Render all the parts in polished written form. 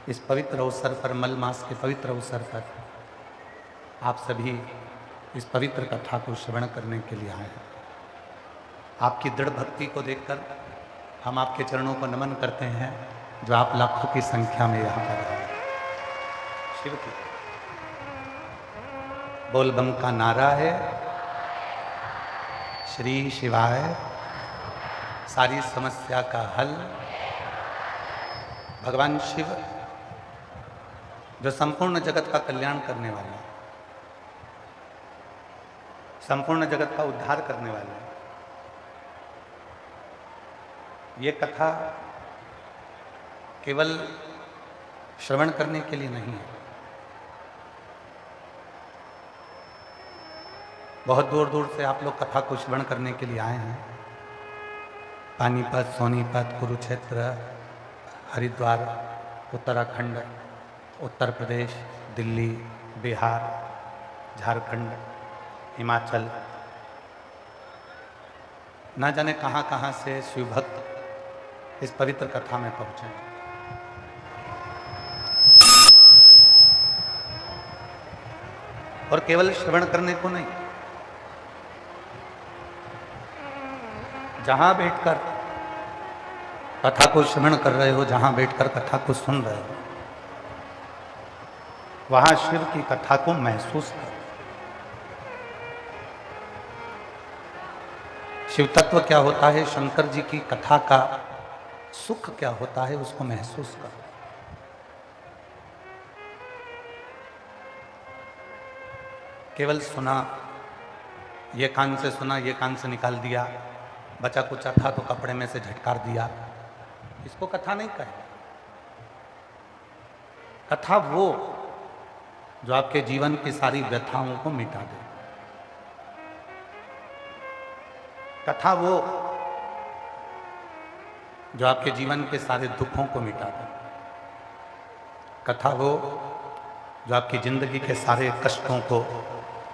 इस पवित्र अवसर पर, मल मास के पवित्र अवसर पर आप सभी इस पवित्र कथा को श्रवण करने के लिए आए हैं। आपकी दृढ़ भक्ति को देखकर हम आपके चरणों को नमन करते हैं, जो आप लाखों की संख्या में यहाँ पर आए। शिव की बोल बम का नारा है, श्री शिवाय सारी समस्या का हल। भगवान शिव जो संपूर्ण जगत का कल्याण करने वाले हैं, संपूर्ण जगत का उद्धार करने वाले हैं। ये कथा केवल श्रवण करने के लिए नहीं है। बहुत दूर दूर से आप लोग कथा को श्रवण करने के लिए आए हैं। पानीपत, सोनीपत, कुरुक्षेत्र, हरिद्वार, उत्तराखंड, उत्तर प्रदेश, दिल्ली, बिहार, झारखंड, हिमाचल, ना जाने कहाँ कहाँ से शिव भक्त इस पवित्र कथा में पहुँचे। और केवल श्रवण करने को नहीं, जहां बैठकर कथा को श्रवण कर रहे हो, जहां बैठकर कथा को सुन रहे हो, वहां शिव की कथा को महसूस करो। शिव तत्व क्या होता है, शंकर जी की कथा का सुख क्या होता है, उसको महसूस करो। केवल सुना, ये कान से सुना, ये कान से निकाल दिया, बचा कुचा था तो कपड़े में से झटकार दिया, इसको कथा नहीं कहे। कथा वो जो आपके जीवन की सारी व्यथाओं को मिटा दे। कथा वो जो आपके जीवन के सारे दुखों को मिटा दे। कथा वो जो आपकी जिंदगी के सारे कष्टों को,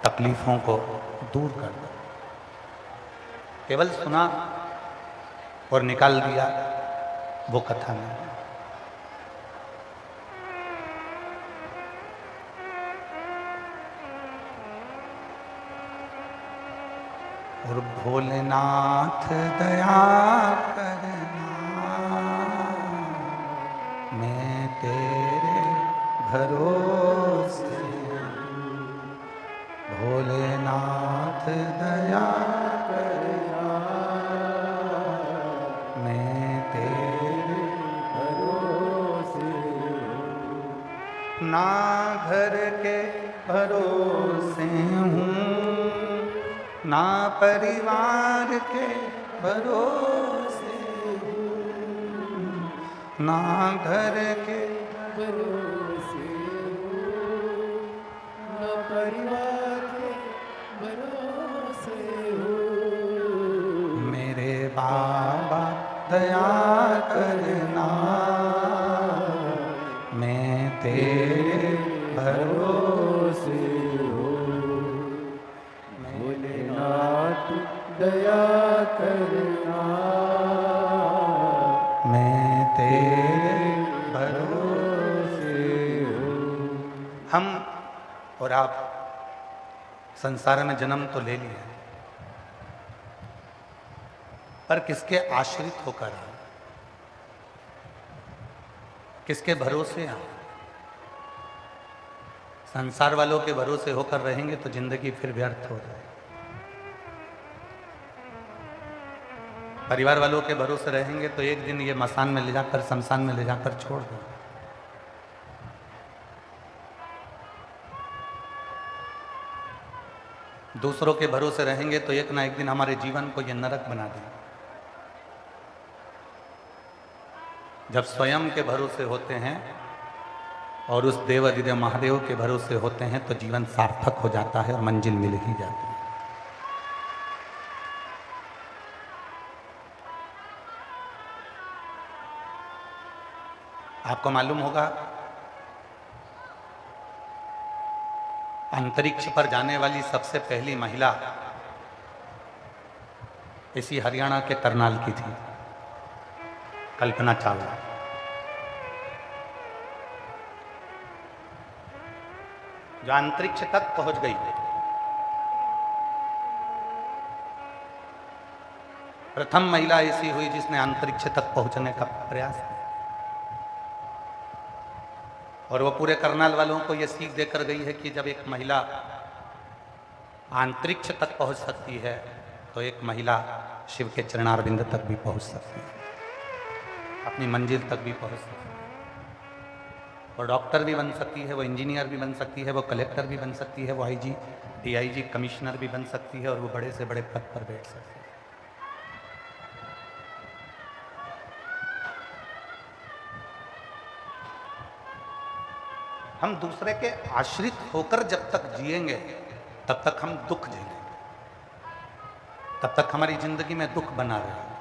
तकलीफों को दूर कर दे। केवल सुना और निकाल दिया, वो कथा नहीं। और भोलेनाथ दया करना, मैं तेरे भरोसे। भोलेनाथ दया करना, मैं तेरे भरोसे। ना घर के भरोसे हूँ, ना परिवार के भरोसे हूँ, ना घर के भरोसे हूँ, ना परिवार के भरोसे हूँ। मेरे बाबा दया करना, मैं तेरे भरोसे हूँ। भोलेनाथ दया करना, मैं तेरे भरोसे हूँ। हम और आप संसार में जन्म तो ले लिया, पर किसके आश्रित होकर आए, किसके भरोसे आए? संसार वालों के भरोसे होकर रहेंगे तो जिंदगी फिर व्यर्थ हो जाए। परिवार वालों के भरोसे रहेंगे तो एक दिन ये मसान में ले जाकर, शमशान में ले जाकर छोड़ दो। दूसरों के भरोसे रहेंगे तो एक ना एक दिन हमारे जीवन को ये नरक बना देंगे। जब स्वयं के भरोसे होते हैं और उस देव अधिदेव महादेव के भरोसे होते हैं तो जीवन सार्थक हो जाता है और मंजिल मिल ही जाती है। आपको मालूम होगा, अंतरिक्ष पर जाने वाली सबसे पहली महिला इसी हरियाणा के करनाल की थी, कल्पना चावला। जो अंतरिक्ष तक पहुंच गई, प्रथम महिला ऐसी हुई जिसने अंतरिक्ष तक पहुंचने का प्रयास किया। और वो पूरे करनाल वालों को यह सीख देकर गई है कि जब एक महिला अंतरिक्ष तक पहुंच सकती है तो एक महिला शिव के चरणारविंद तक भी पहुंच सकती है, अपनी मंजिल तक भी पहुंच सकती है। वो डॉक्टर भी बन सकती है, वो इंजीनियर भी बन सकती है, वो कलेक्टर भी बन सकती है, वो आईजी, डीआईजी, कमिश्नर भी बन सकती है, और वो बड़े से बड़े पद पर बैठ सकती है। हम दूसरे के आश्रित होकर जब तक जिएंगे तब तक हम दुख झेलेंगे, तब तक हमारी जिंदगी में दुख बना रहेगा।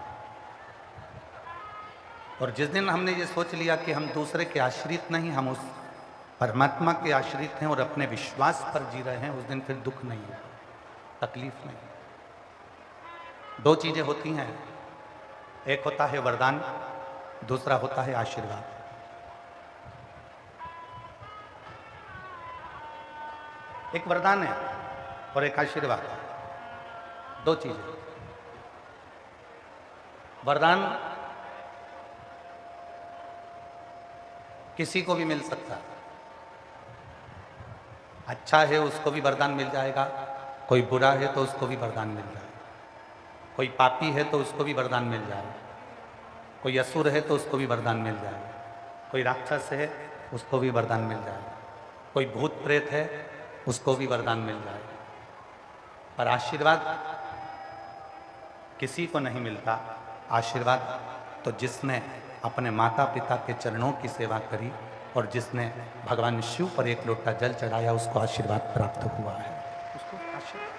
और जिस दिन हमने ये सोच लिया कि हम दूसरे के आश्रित नहीं, हम उस परमात्मा के आश्रित हैं और अपने विश्वास पर जी रहे हैं, उस दिन फिर दुख नहीं है, तकलीफ नहीं। दो चीजें होती हैं, एक होता है वरदान, दूसरा होता है आशीर्वाद। एक वरदान है और एक आशीर्वाद, दो चीजें। वरदान किसी को भी मिल सकता है, अच्छा है उसको भी वरदान मिल जाएगा, कोई बुरा है तो उसको भी वरदान मिल जाएगा, कोई पापी है तो उसको भी वरदान मिल जाएगा, कोई असुर है तो उसको भी वरदान मिल जाएगा, कोई राक्षस है उसको भी वरदान मिल जाएगा, कोई भूत प्रेत है उसको भी वरदान मिल जाएगा। पर आशीर्वाद किसी को नहीं मिलता। आशीर्वाद तो जिसने अपने माता पिता के चरणों की सेवा करी और जिसने भगवान शिव पर एक लोटा जल चढ़ाया, उसको आशीर्वाद प्राप्त हुआ है, उसको आशीर्वाद।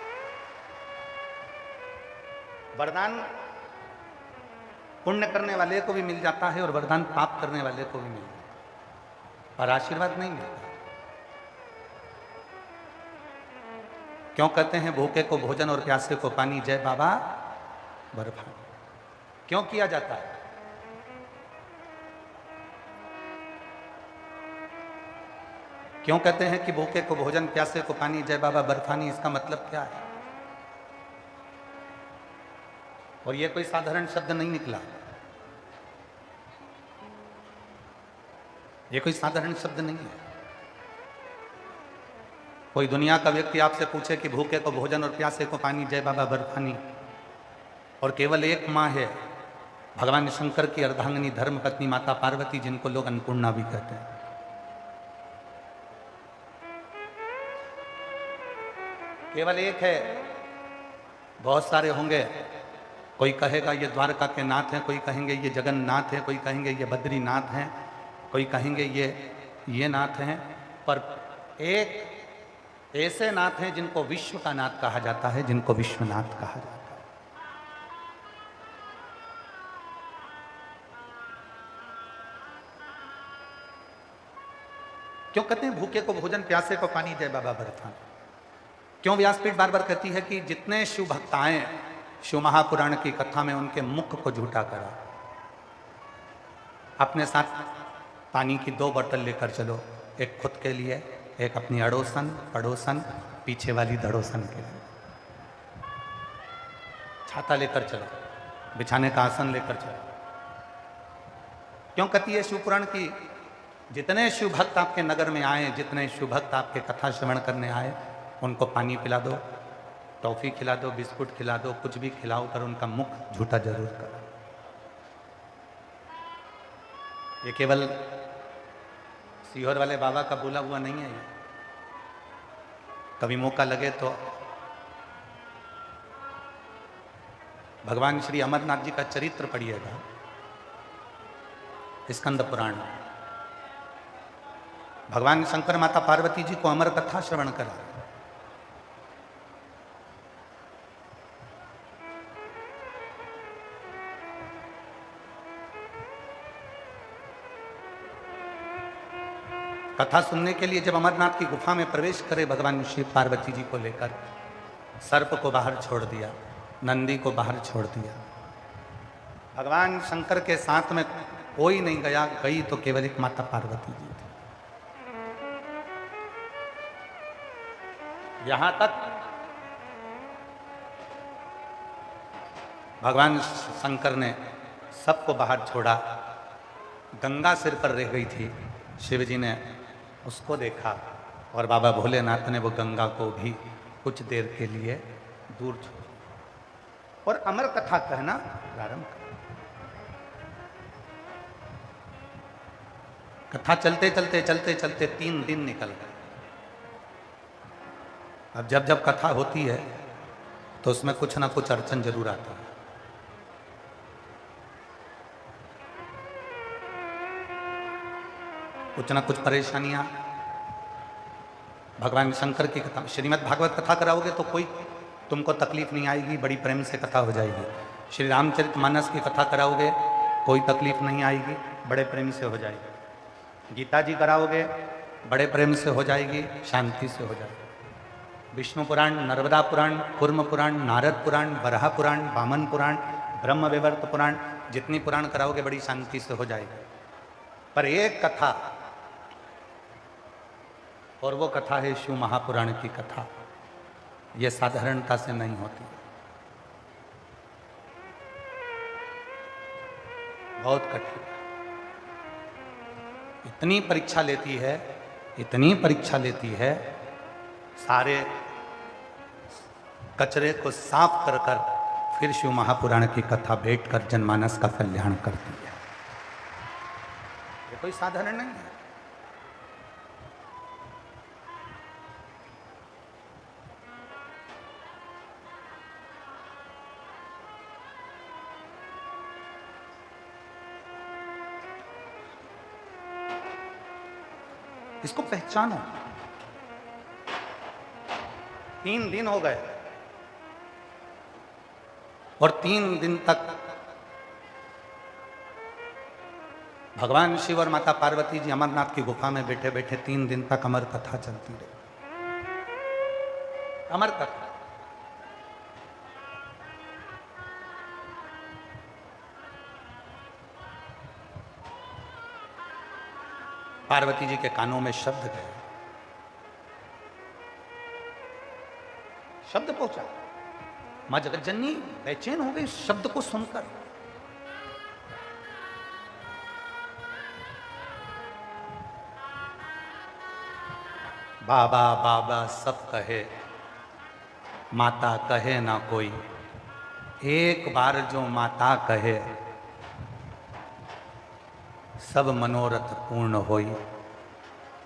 वरदान पुण्य करने वाले को भी मिल जाता है और वरदान पाप करने वाले को भी मिल जाता है, और आशीर्वाद नहीं मिलता। क्यों कहते हैं भूखे को भोजन और प्यासे को पानी, जय बाबा बर्फानी? क्यों किया जाता है? क्यों कहते हैं कि भूखे को भोजन प्यासे को पानी, जय बाबा बर्फानी? इसका मतलब क्या है? और ये कोई साधारण शब्द नहीं निकला, ये कोई साधारण शब्द नहीं है। कोई दुनिया का व्यक्ति आपसे पूछे कि भूखे को भोजन और प्यासे को पानी, जय बाबा बर्फानी, और केवल एक माँ है भगवान शंकर की अर्धांगिनी धर्म पत्नी माता पार्वती, जिनको लोग अन्नपूर्णा भी कहते हैं। केवल एक है, बहुत सारे होंगे। कोई कहेगा ये द्वारका के नाथ हैं, कोई कहेंगे ये जगन्नाथ हैं, कोई कहेंगे ये बद्रीनाथ हैं, कोई कहेंगे ये नाथ हैं, पर एक ऐसे नाथ हैं जिनको विश्व का नाथ कहा जाता है, जिनको विश्वनाथ कहा जाता है। क्यों कहते हैं भूखे को भोजन प्यासे को पानी, जय बाबा बर्फानी? क्यों व्यासपीठ बार बार कहती है कि जितने शिव भक्त आए शिव महापुराण की कथा में, उनके मुख को झूठा करा, अपने साथ पानी की 2 बोतल लेकर चलो, एक खुद के लिए, एक अपनी अड़ोसन पड़ोसन पीछे वाली धड़ोसन के लिए। छाता लेकर चलो, बिछाने का आसन लेकर चलो। क्यों कहती है शिवपुराण की जितने शिव भक्त आपके नगर में आए, जितने शिव भक्त आपके कथा श्रवण करने आए, उनको पानी पिला दो, टॉफी खिला दो, बिस्कुट खिला दो, कुछ भी खिलाओ, कर उनका मुख झूठा जरूर करो। ये केवल सीहोर वाले बाबा का बोला हुआ नहीं है, ये कभी मौका लगे तो भगवान श्री अमरनाथ जी का चरित्र पढ़िएगा, स्कंद पुराण। भगवान शंकर माता पार्वती जी को अमर कथा श्रवण करा। कथा सुनने के लिए जब अमरनाथ की गुफा में प्रवेश करे भगवान शिव पार्वती जी को लेकर, सर्प को बाहर छोड़ दिया, नंदी को बाहर छोड़ दिया। भगवान शंकर के साथ में कोई नहीं गया, गई तो केवल एक माता पार्वती जी थी। यहां तक भगवान शंकर ने सबको बाहर छोड़ा, गंगा सिर पर रह गई थी। शिव जी ने उसको देखा और बाबा भोलेनाथ ने वो गंगा को भी कुछ देर के लिए दूर छोड़ा और अमर कथा कहना प्रारंभ कर। कथा चलते चलते चलते चलते 3 दिन निकल गए। अब जब जब कथा होती है तो उसमें कुछ ना कुछ अड़चन जरूर आता है। कुछ ना कुछ परेशानियां। भगवान शंकर की कथा, श्रीमद् भागवत कथा कराओगे तो कोई तुमको तकलीफ नहीं आएगी, बड़ी प्रेम से कथा हो जाएगी। श्री रामचरितमानस की कथा कराओगे कोई तकलीफ नहीं आएगी, बड़े प्रेम से हो जाएगी। गीता जी कराओगे बड़े प्रेम से हो जाएगी, शांति से हो जाएगी। विष्णु पुराण, नर्मदा पुराण, कूर्म पुराण, नारद पुराण, वराह पुराण, वामन पुराण, ब्रह्म विवर्त पुराण, जितनी पुराण कराओगे बड़ी शांति से हो जाएगी। पर एक कथा, और वो कथा है शिव महापुराण की कथा। ये साधारणता से नहीं होती, बहुत कठिन, इतनी परीक्षा लेती है, इतनी परीक्षा लेती है, सारे कचरे को साफ कर कर फिर शिव महापुराण की कथा बैठकर जनमानस का कल्याण करती है। ये कोई साधारण नहीं है। इसको पहचानो। 3 दिन हो गए और 3 दिन तक भगवान शिव और माता पार्वती जी अमरनाथ की गुफा में बैठे बैठे 3 दिन तक अमर कथा चलती रही। अमर कथा। पार्वती जी के कानों में शब्द गए, शब्द पहुंचा। मां जगतजननी बेचैन हो गई शब्द को सुनकर। बाबा बाबा सब कहे, माता कहे ना कोई। एक बार जो माता कहे, सब मनोरथ पूर्ण होई।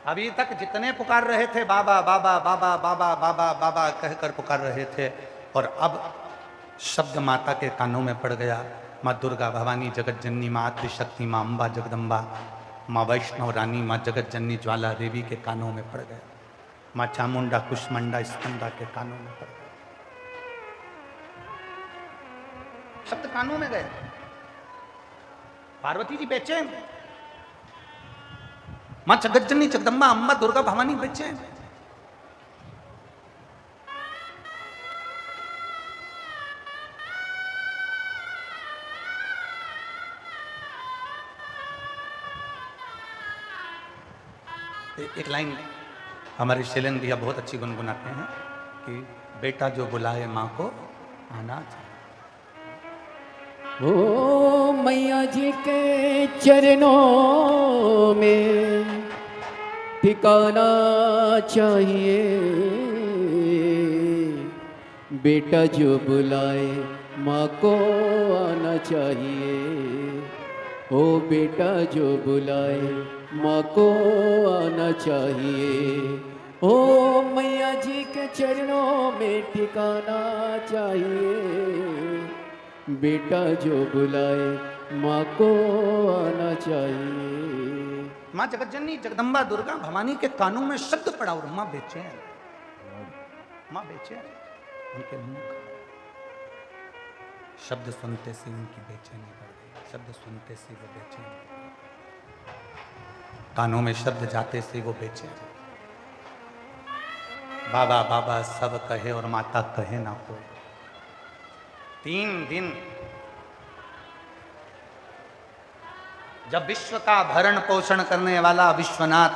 अभी तक जितने पुकार रहे थे बाबा बाबा बाबा बाबा बाबा बाबा कहकर पुकार रहे थे, और अब शब्द माता के कानों में पड़ गया। माँ दुर्गा भवानी जगत जननी, माँ आदिशक्ति, माँ अम्बा जगदम्बा, माँ वैष्णव रानी, माँ जगत जननी ज्वाला देवी के कानों में पड़ गया। माँ चामुंडा कुष्मंडा स्कंदा के कानों में पड़ गया। शब्द कानों में गए। पार्वती जी बेचैन, मां जगतजननी जगदम्बा अम्बा दुर्गा भवानी बेचैन। एक लाइन हमारे शैलेंद्र भैया बहुत अच्छी गुनगुनाते हैं कि बेटा जो बुलाए माँ को आना चाहिए। ओ मैया जी के चरणों में ठिकाना चाहिए, बेटा जो बुलाए माँ को आना चाहिए। ओ बेटा जो बुलाए माँ को आना चाहिए। ओ मैया जी के चरणों में ठिकाना चाहिए, बेटा जो बुलाए माँ को आना चाहिए। माँ जगतजननी जगदम्बा दुर्गा भवानी के कानों में शब्द पड़ा और माँ बेचैन, माँ बेचैन। उनके मुंह शब्द सुनते से उनकी बेचैनी बढ़ गई। शब्द सुनते से वो बेचैन, कानों में शब्द जाते से वो बेचैन। बाबा बाबा सब कहे और माता कहे ना कोई। 3 दिन जब विश्व का भरण पोषण करने वाला विश्वनाथ,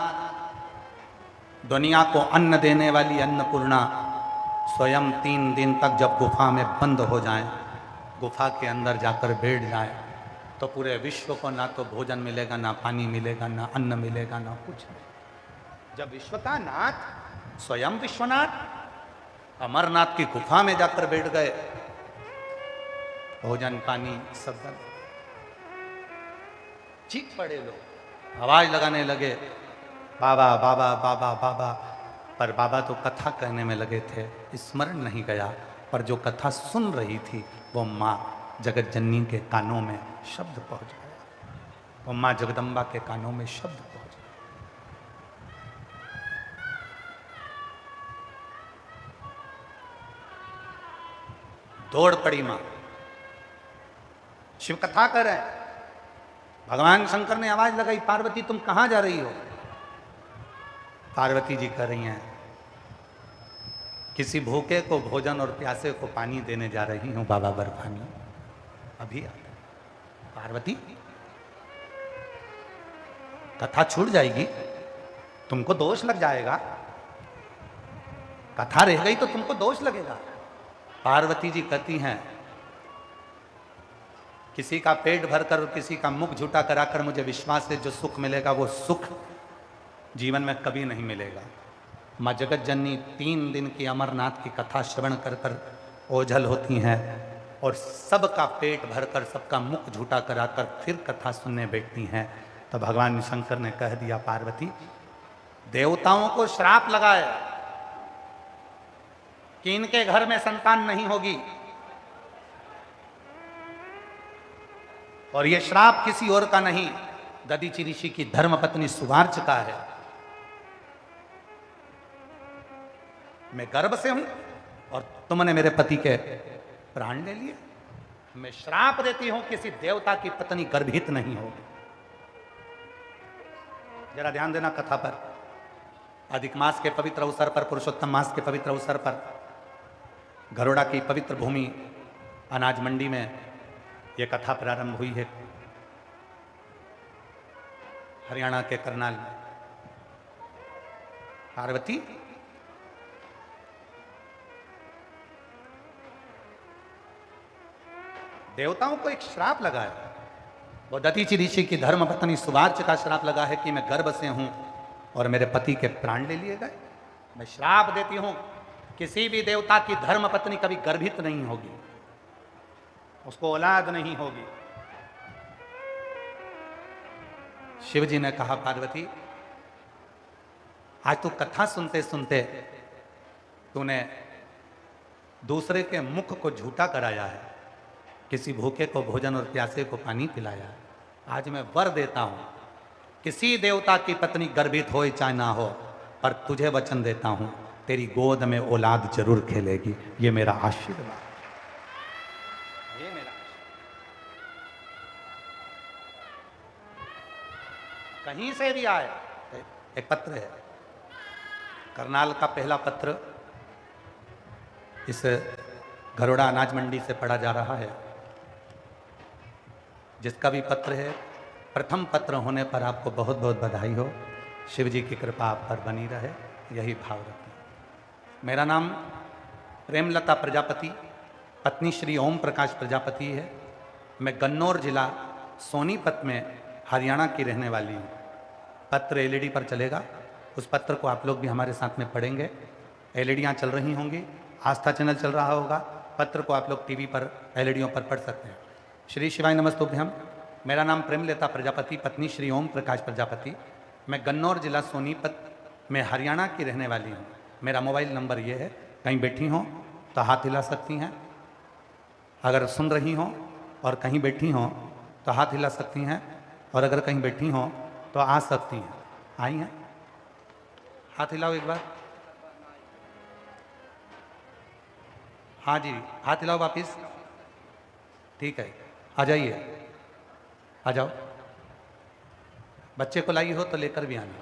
दुनिया को अन्न देने वाली अन्नपूर्णा स्वयं 3 दिन तक जब गुफा में बंद हो जाएं, गुफा के अंदर जाकर बैठ जाएं, तो पूरे विश्व को ना तो भोजन मिलेगा, ना पानी मिलेगा, ना अन्न मिलेगा, ना कुछ नहीं। जब विश्व का नाथ स्वयं विश्वनाथ अमरनाथ की गुफा में जाकर बैठ गए, भोजन पानी सब बंद। चीख पड़े लोग, आवाज लगाने लगे, बाबा बाबा बाबा बाबा। पर बाबा तो कथा कहने में लगे थे, स्मरण नहीं गया। पर जो कथा सुन रही थी वो माँ जगत जननी के कानों में शब्द पहुंच गया, वो माँ जगदम्बा के कानों में शब्द पहुंच गया। दौड़ पड़ी माँ, शिव कथा कर रहे हैं। भगवान शंकर ने आवाज लगाई, पार्वती तुम कहां जा रही हो? पार्वती जी कह रही हैं, किसी भूखे को भोजन और प्यासे को पानी देने जा रही हूं बाबा बर्फानी, अभी आ। पार्वती कथा छूट जाएगी, तुमको दोष लग जाएगा, कथा रह गई तो तुमको दोष लगेगा। पार्वती जी कहती हैं, किसी का पेट भरकर और किसी का मुख झूठा कराकर मुझे विश्वास है जो सुख मिलेगा वो सुख जीवन में कभी नहीं मिलेगा। माँ जगत जननी 3 दिन की अमरनाथ की कथा श्रवण कर कर ओझल होती हैं और सबका पेट भरकर सबका मुख झूठा कराकर फिर कथा सुनने बैठती हैं। तो भगवान शंकर ने कह दिया, पार्वती देवताओं को श्राप लगाए कि इनके घर में संतान नहीं होगी, और यह श्राप किसी और का नहीं, दधीचि ऋषि की धर्मपत्नी सुवार्च का है। मैं गर्भ से हूं और तुमने मेरे पति के प्राण ले लिए। मैं श्राप देती हूं किसी देवता की पत्नी गर्भित नहीं होगी। जरा ध्यान देना कथा पर। अधिक मास के पवित्र अवसर पर, पुरुषोत्तम मास के पवित्र अवसर पर गरुड़ा की पवित्र भूमि अनाज मंडी में यह कथा प्रारंभ हुई है। हरियाणा के करनाल में पार्वती देवताओं को एक श्राप लगा है, वो दधीचि ऋषि की धर्मपत्नी सुवार्च का श्राप लगा है कि मैं गर्भ से हूं और मेरे पति के प्राण ले लिए गए। मैं श्राप देती हूं किसी भी देवता की धर्मपत्नी कभी गर्भित नहीं होगी, उसको औलाद नहीं होगी। शिव जी ने कहा, पार्वती आज तू कथा सुनते सुनते तूने दूसरे के मुख को झूठा कराया है, किसी भूखे को भोजन और प्यासे को पानी पिलाया है। आज मैं वर देता हूं, किसी देवता की पत्नी गर्भित हो चाहे ना हो, पर तुझे वचन देता हूं तेरी गोद में औलाद जरूर खेलेगी। ये मेरा आशीर्वाद, ये मेरा कहीं से भी आए। एक पत्र है, करनाल का पहला पत्र इस गरुड़ा अनाज मंडी से पढ़ा जा रहा है। जिसका भी पत्र है, प्रथम पत्र होने पर आपको बहुत बहुत बधाई हो। शिव जी की कृपा आप पर बनी रहे, यही भाव रखें। मेरा नाम प्रेमलता प्रजापति, पत्नी श्री ओम प्रकाश प्रजापति है। मैं गन्नौर जिला सोनीपत में हरियाणा की रहने वाली हूँ। पत्र एलईडी पर चलेगा, उस पत्र को आप लोग भी हमारे साथ में पढ़ेंगे। एलईडियाँ चल रही होंगी, आस्था चैनल चल रहा होगा, पत्र को आप लोग टीवी पर एलईडियों पर पढ़ सकते हैं। श्री शिवाय नमस्तुभ्यम। मेरा नाम प्रेमलता प्रजापति, पत्नी श्री ओम प्रकाश प्रजापति। मैं गन्नौर जिला सोनीपत में हरियाणा की रहने वाली हूँ। मेरा मोबाइल नंबर ये है, कहीं बैठी हों तो हाथ हिला सकती हैं, अगर सुन रही हों और कहीं बैठी हों तो हाथ हिला सकती हैं, और अगर कहीं बैठी हों तो आ सकती हैं। आई हैं, हाथ हिलाओ एक बार। हाँ जी, हाथ हिलाओ वापिस। ठीक है, आ जाइए, आ जाओ। बच्चे को लाई हो तो लेकर भी आना।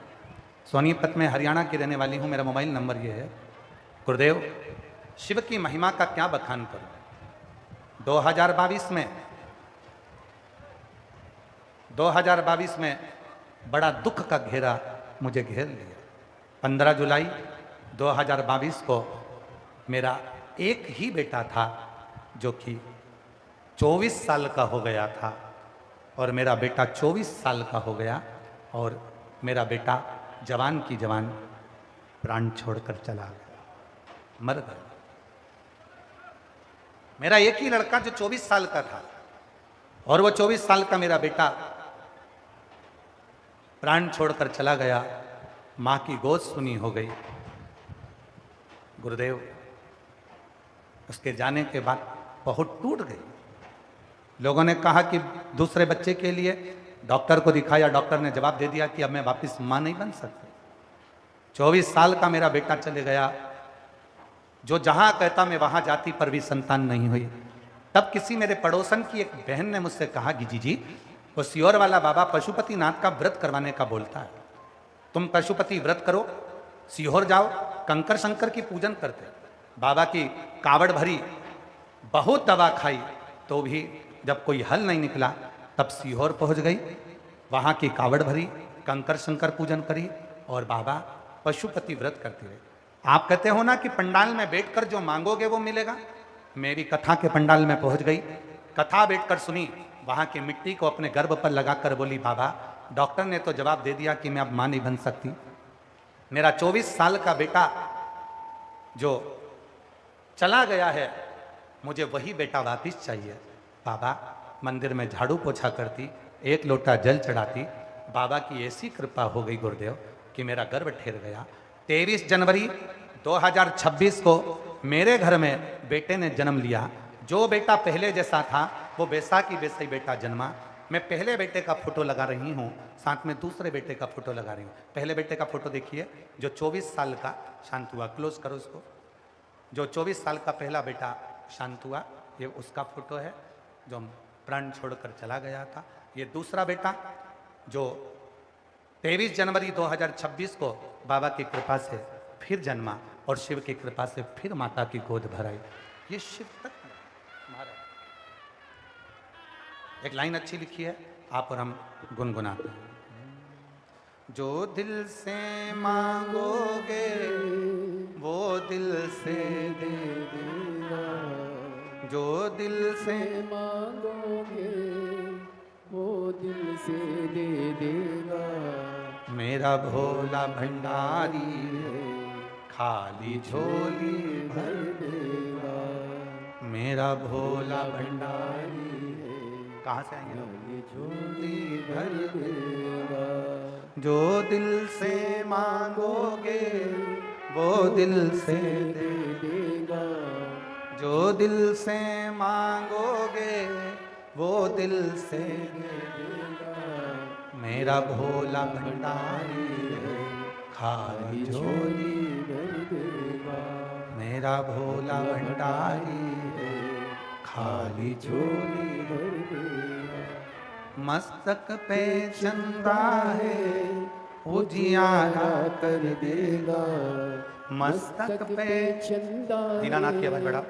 सोनीपत में हरियाणा की रहने वाली हूँ। मेरा मोबाइल नंबर ये है। गुरुदेव, शिव की महिमा का क्या बखान करूं। 2022 में बड़ा दुख का घेरा मुझे घेर लिया। 15 जुलाई 2022 को मेरा एक ही बेटा था जो कि 24 साल का हो गया था, और मेरा बेटा 24 साल का हो गया, और मेरा बेटा जवान की जवान प्राण छोड़कर चला गया, मर गया। मेरा एक ही लड़का जो 24 साल का था, और वो 24 साल का मेरा बेटा प्राण छोड़कर चला गया। मां की गोद सुनी हो गई। गुरुदेव उसके जाने के बाद बहुत टूट गई। लोगों ने कहा कि दूसरे बच्चे के लिए डॉक्टर को दिखाया, डॉक्टर ने जवाब दे दिया कि अब मैं वापस मां नहीं बन सकती। 24 साल का मेरा बेटा चले गया, जो जहां कहता मैं वहां जाती, पर भी संतान नहीं हुई। तब किसी मेरे पड़ोसन की एक बहन ने मुझसे कहा कि जी वो सियोर वाला बाबा पशुपति नाथ का व्रत करवाने का बोलता है, तुम पशुपति व्रत करो, सीहोर जाओ, कंकर शंकर की पूजन करते। बाबा की कावड़ भरी, बहुत दवा खाई, तो भी जब कोई हल नहीं निकला, तब सीहोर पहुंच गई, वहां की कावड़ भरी, कंकर शंकर पूजन करी, और बाबा पशुपति व्रत करती रही। आप कहते हो ना कि पंडाल में बैठकर जो मांगोगे वो मिलेगा। मेरी कथा के पंडाल में पहुंच गई, कथा बैठकर सुनी, वहां की मिट्टी को अपने गर्भ पर लगाकर बोली, बाबा डॉक्टर ने तो जवाब दे दिया कि मैं अब मां नहीं बन सकती। मेरा 24 साल का बेटा जो चला गया है, मुझे वही बेटा वापिस चाहिए। बाबा मंदिर में झाड़ू पोछा करती, एक लोटा जल चढ़ाती। बाबा की ऐसी कृपा हो गई गुरुदेव कि मेरा गर्भ ठहर गया। 23 जनवरी 2026 को मेरे घर में बेटे ने जन्म लिया। जो बेटा पहले जैसा था वो वैसा की वैसा ही बेटा जन्मा। मैं पहले बेटे का फोटो लगा रही हूँ, साथ में दूसरे बेटे का फोटो लगा रही हूँ। पहले बेटे का फोटो देखिए, जो 24 साल का शांत हुआ, क्लोज करो उसको। जो 24 साल का पहला बेटा शांत हुआ, ये उसका फोटो है जो प्राण छोड़कर चला गया था। ये दूसरा बेटा जो 23 जनवरी 2026 को बाबा की कृपा से फिर जन्मा, और शिव की कृपा से फिर माता की गोद भराई। ये शिव तक महाराज। एक लाइन अच्छी लिखी है, आप और हम गुनगुनाते हैं। जो दिल से मांगोगे वो दिल से दे देगा, जो दिल से मांगोगे वो दिल से दे देगा। मेरा भोला भंडारी है, खाली झोली भर देगा। मेरा भोला भंडारी है, कहाँ से आएंगे? झोली भर देगा। जो दिल से मांगोगे वो दिल से दे देगा। जो दिल से मांगोगे वो दिल से दे देगा। मेरा भोला भंडारी है, खाली झोली भर देगा। मेरा भोला भंडारी है, खाली झोली भर देगा। मस्तक पे चंदा है, उजियारा कर देगा। मस्तक पे चंदा दीनानाथ की आवाज बढ़ा,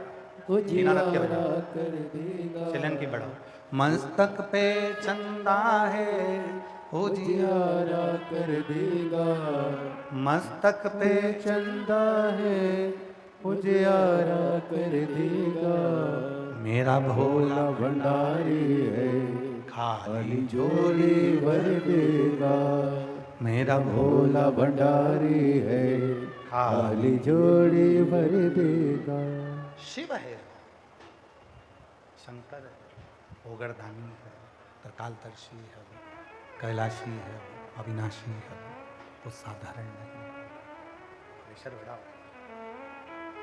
दीनानाथ की आवाज बढ़ा, कर देगा। चिल्लन की बढ़ा। मस्तक पे चंदा है, उजियारा कर देगा। मस्तक पे चंदा है उजियारा कर देगा। मेरा भोला भंडारी है, खाली झोली भर देगा। मेरा भोला भंडारी है, खाली झोली भर देगा। शिव है, शंकर है, ओगरधानी है, त्रिकालदर्शी है, कैलाशी है, अविनाशी है। वो साधारण नहीं है। प्रेशर बढ़ाओ,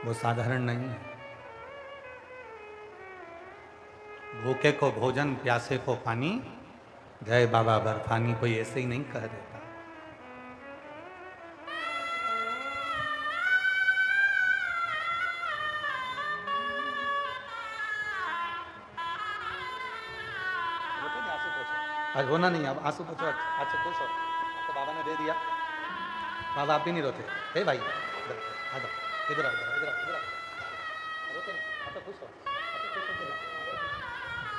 वो साधारण नहीं है। भूखे को भोजन, प्यासे को पानी, जय बाबा बर्फानी, कोई ऐसे ही नहीं कह देता। आज रोना नहीं, अब आंसू पोछो। अच्छा खुश हो, आपको बाबा ने दे दिया। बाबा आप भी नहीं रोते? हे भाई इधर आ जाओ, इधर आओ, इधर आओ, इधर आओ। रोते नहीं? अच्छा खुश हो, अच्छा खुश हो,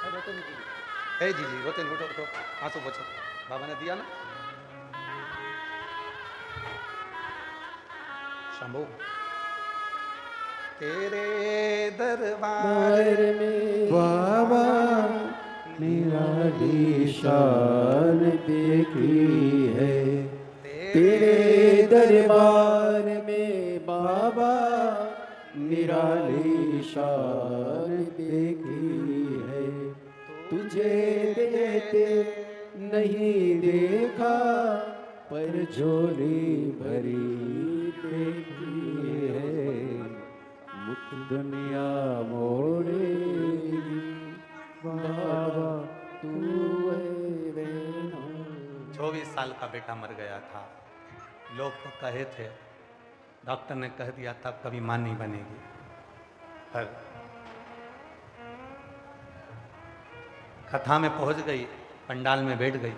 रोते नहीं जी? हे जी जी रोते नहीं, उठो उठो, आंसू पोछो। बाबा ने दिया ना। शंभू तेरे दरबार में बाबा निराली शान देखी है, तेरे दरबार में बाबा निराली शान देखी है। तुझे देते नहीं देखा पर झोली भरी देखी है, मुक्त दुनिया मोड़ेगी बाबा तू है बेना। 24 साल का बेटा मर गया था। लोग तो कहे थे, डॉक्टर ने कह दिया था कभी मां नहीं बनेगी, पर कथा में पहुंच गई, पंडाल में बैठ गई,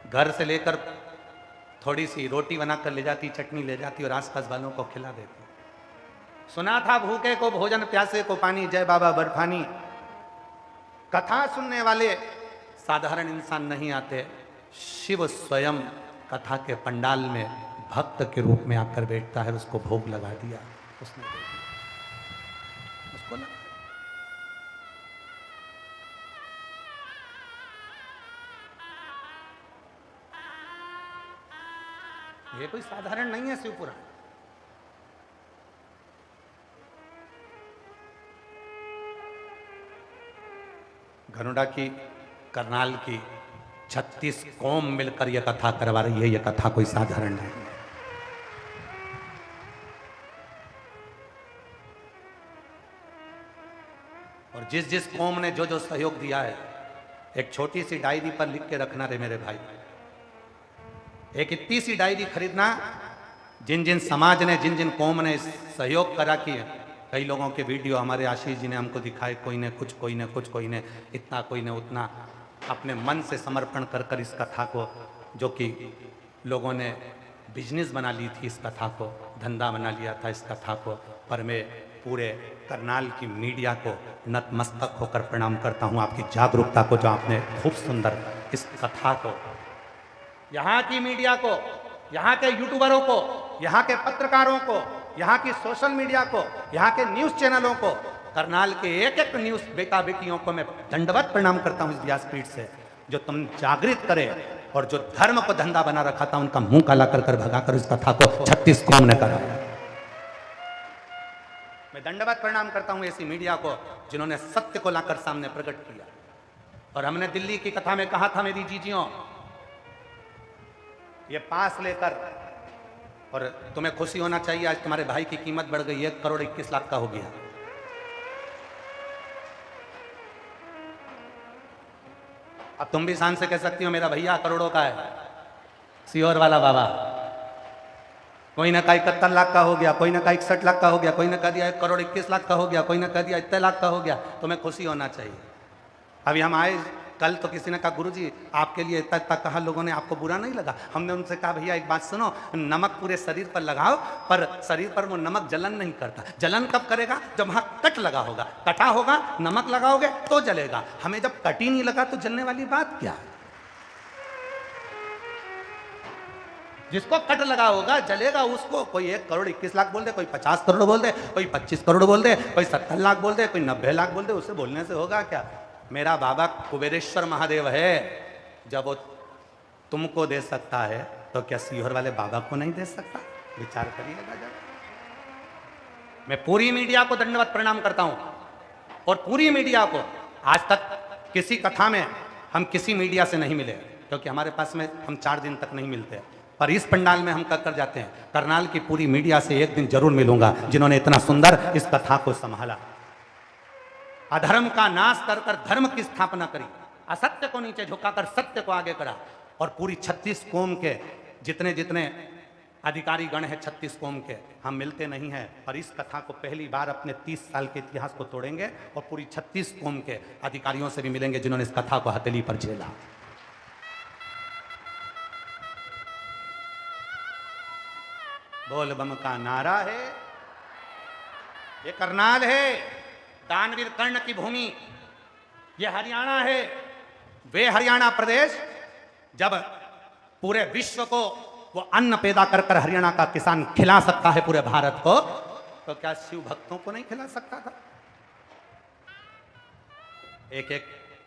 घर से लेकर थोड़ी सी रोटी बनाकर ले जाती, चटनी ले जाती और आसपास वालों को खिला देती। सुना था भूखे को भोजन, प्यासे को पानी, जय बाबा बर्फानी। कथा सुनने वाले साधारण इंसान नहीं आते, शिव स्वयं कथा के पंडाल में भक्त के रूप में आकर बैठता है। उसको भोग लगा दिया, उसने दे दिया, उसको लगा। ये कोई साधारण नहीं है शिवपुराण। घनुडा की, करनाल की 36 कौम मिलकर यह कथा करवा रही है। यह कथा कोई साधारण नहीं है। और जिस जिस कौम ने जो जो सहयोग दिया है, एक छोटी सी डायरी पर लिख के रखना रे मेरे भाई। एक इतनी सी डायरी खरीदना, जिन जिन समाज ने, जिन जिन कौम ने सहयोग करा कि कई लोगों के वीडियो हमारे आशीष जी ने हमको दिखाए, कोई ने कुछ, कोई ने कुछ, कोई ने इतना, कोई ने उतना, अपने मन से समर्पण कर कर इस कथा को, जो कि लोगों ने बिजनेस बना ली थी, इस कथा को धंधा बना लिया था इस कथा को। पर मैं पूरे करनाल की मीडिया को नतमस्तक होकर प्रणाम करता हूँ, आपकी जागरूकता को, जो आपने खूब सुंदर इस कथा को, यहाँ की मीडिया को, यहाँ के यूट्यूबरों को, यहाँ के पत्रकारों को, यहाँ की सोशल मीडिया को, यहाँ के न्यूज़ चैनलों को, करनाल के एक एक न्यूज़ बेटा बेटियों को मैं दंडवत प्रणाम करता हूँ इस व्यासपीठ से, जो तुम जागृत करे और जो धर्म को धंधा बना रखा था उनका मुंह काला कर कर भगाकर इस कथा को 36 कौम ने करा। मैं दंडवत प्रणाम करता हूँ ऐसी मीडिया को जिन्होंने सत्य को लाकर सामने प्रकट किया। और हमने दिल्ली की कथा में कहा था, मेरी जीजियों, ये पास लेकर, और तुम्हें खुशी होना चाहिए, आज तुम्हारे भाई की कीमत बढ़ गई, 1 करोड़ 21 लाख का हो गया। अब तुम भी शान से कह सकती हो मेरा भैया करोड़ों का है, सीहोर वाला बाबा। कोई ने कहा 71 लाख का हो गया, कोई ने कहा 61 लाख का हो गया, कोई ने कह दिया 1 करोड़ 21 लाख का हो गया, कोई ने कह दिया इतने लाख का हो गया। तुम्हें खुशी होना चाहिए। अभी हम आए, कल तो किसी ने कहा गुरुजी आपके लिए इतना इतना कहा, लोगों ने, आपको बुरा नहीं लगा? हमने उनसे कहा भैया एक बात सुनो, नमक पूरे शरीर पर लगाओ, पर शरीर पर वो नमक जलन नहीं करता। जलन कब करेगा? जब वहां कट लगा होगा, कटा होगा, नमक लगाओगे तो जलेगा। हमें जब कट ही नहीं लगा तो जलने वाली बात क्या है? जिसको कट लगा होगा जलेगा, उसको कोई 1 करोड़ 21 लाख बोल दे, कोई 50 करोड़ बोल दे, कोई 25 करोड़ बोल दे, कोई 70 लाख बोल दे, कोई 90 लाख बोल दे, उससे बोलने से होगा क्या? मेरा बाबा कुबेरेश्वर महादेव है, जब वो तुमको दे सकता है तो क्या सीहोर वाले बाबा को नहीं दे सकता? विचार करिएगा जब। मैं पूरी मीडिया को दंडवत प्रणाम करता हूं, और पूरी मीडिया को, आज तक किसी कथा में हम किसी मीडिया से नहीं मिले, क्योंकि हमारे पास में हम 4 दिन तक नहीं मिलते, पर इस पंडाल में हम कर जाते हैं। करनाल की पूरी मीडिया से एक दिन जरूर मिलूंगा, जिन्होंने इतना सुंदर इस कथा को संभाला। अधर्म का नाश कर कर धर्म की स्थापना करी, असत्य को नीचे झुकाकर सत्य को आगे करा। और पूरी 36 कौम के जितने जितने अधिकारी गण हैं, 36 कौम के, हम मिलते नहीं हैं, पर इस कथा को पहली बार अपने 30 साल के इतिहास को तोड़ेंगे और पूरी 36 कौम के अधिकारियों से भी मिलेंगे जिन्होंने इस कथा को हथेली पर झेला। बोल बम का नारा है, ये करनाल है, दानवीर कर्ण की भूमि, ये हरियाणा है। वे हरियाणा प्रदेश जब पूरे विश्व को वो अन्न पैदा कर कर हरियाणा का किसान खिला सकता है पूरे भारत को, तो क्या शिव भक्तों को नहीं खिला सकता था? एक एक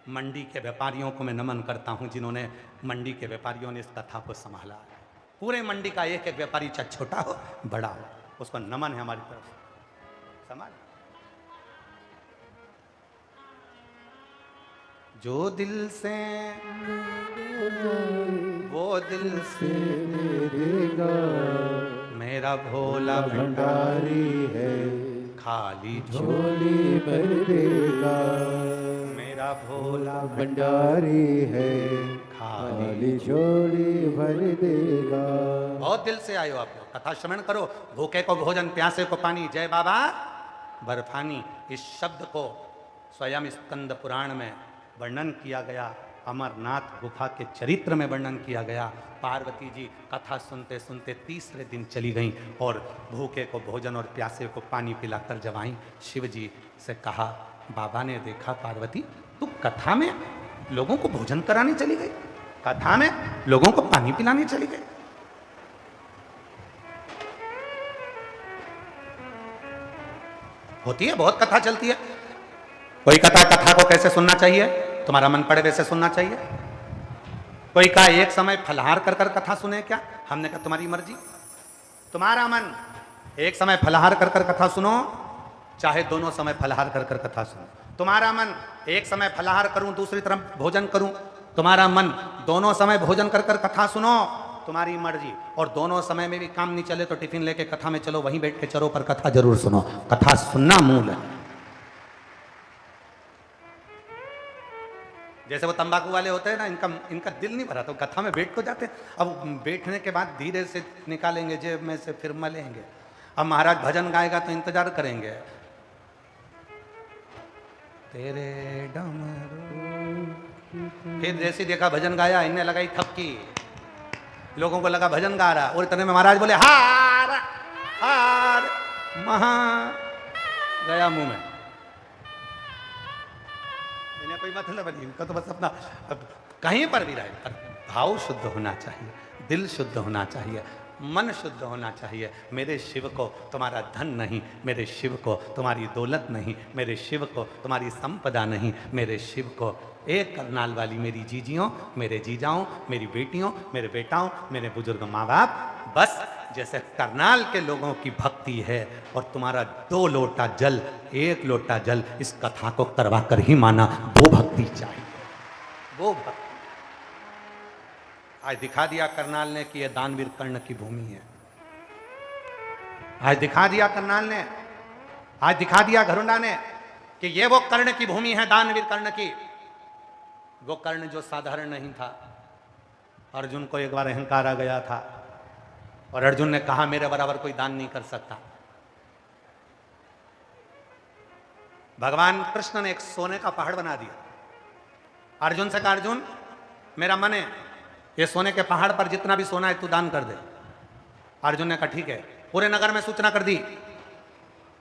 मंडी के व्यापारियों को मैं नमन करता हूं, जिन्होंने मंडी के व्यापारियों ने इस कथा को संभाला। पूरे मंडी का एक एक व्यापारी, चाहे छोटा हो बड़ा हो, उसको नमन है हमारी तरफ से। संभाल। जो दिल से वो दिल से देगा, मेरा भोला भंडारी है, खाली झोली भर देगा। मेरा भोला भंडारी है, खाली खाली झोली भर देगा। बहुत दिल से आयो आप लोग, कथा श्रवण करो। भूखे को भोजन, प्यासे को पानी, जय बाबा बर्फानी। इस शब्द को स्वयं स्कंद पुराण में वर्णन किया गया, अमरनाथ गुफा के चरित्र में वर्णन किया गया। पार्वती जी कथा सुनते सुनते तीसरे दिन चली गईं और भूखे को भोजन और प्यासे को पानी पिलाकर जब आईं, शिव जी से कहा, बाबा ने देखा पार्वती तू कथा में लोगों को भोजन कराने चली गई, कथा में लोगों को पानी पिलाने चली गई। होती है, बहुत कथा चलती है। कोई कथा को कैसे सुनना चाहिए, तुम्हारा मन पड़े वैसे सुनना चाहिए। कोई कहा एक समय फलहार कर कर कथा सुने क्या, हमने कहा तुम्हारी मर्जी, तुम्हारा मन। एक समय फलहार कर कर कथा सुनो, चाहे दोनों समय फलहार कर कर कथा सुनो, तुम्हारा मन। एक समय फलहार करूं, दूसरी तरफ भोजन करूं, तुम्हारा मन। दोनों समय भोजन कर कर कथा सुनो, तुम्हारी मर्जी। और दोनों समय में भी काम नहीं चले तो टिफिन लेके कथा में चलो, वहीं बैठ के चलो, पर कथा जरूर सुनो। कथा सुनना मूल है। जैसे वो तंबाकू वाले होते हैं ना, इनका दिल नहीं भरा तो कथा में बैठ को जाते हैं। अब बैठने के बाद धीरे से निकालेंगे जेब में से, फिर मलेंगे। अब महाराज भजन गाएगा तो इंतजार करेंगे, तेरे डमरू। फिर जैसे देखा भजन गाया, इनने लगाई थपकी, लोगों को लगा भजन गा रहा, और इतने में महाराज बोले हार हार महा, गया मुंह में। इन्हें कोई मतलब नहीं, इनका तो बस अपना कहीं पर भी रहे, भाव शुद्ध होना चाहिए, दिल शुद्ध होना चाहिए, मन शुद्ध होना चाहिए। मेरे शिव को तुम्हारा धन नहीं, मेरे शिव को तुम्हारी दौलत नहीं, मेरे शिव को तुम्हारी संपदा नहीं, मेरे शिव को एक करनाल वाली मेरी जीजियों, मेरे जीजाओं, मेरी बेटियों, मेरे बेटाओं, मेरे बुजुर्ग माँ बाप, बस जैसे करनाल के लोगों की भक्ति है। और तुम्हारा 2 लोटा जल, 1 लोटा जल इस कथा को करवा कर ही माना, वो भक्ति चाहिए, वो भक्ति। आज दिखा दिया करनाल ने कि यह दानवीर कर्ण की भूमि है। आज दिखा दिया करनाल ने, आज दिखा दिया घरुंडा ने कि ये वो कर्ण की भूमि है, दानवीर कर्ण की। वो कर्ण जो साधारण नहीं था। अर्जुन को एक बार अहंकार आ गया था और अर्जुन ने कहा मेरे बराबर कोई दान नहीं कर सकता। भगवान कृष्ण ने एक सोने का पहाड़ बना दिया। अर्जुन से कहा, अर्जुन मेरा मन है ये सोने के पहाड़ पर जितना भी सोना है तू दान कर दे। अर्जुन ने कहा ठीक है। पूरे नगर में सूचना कर दी,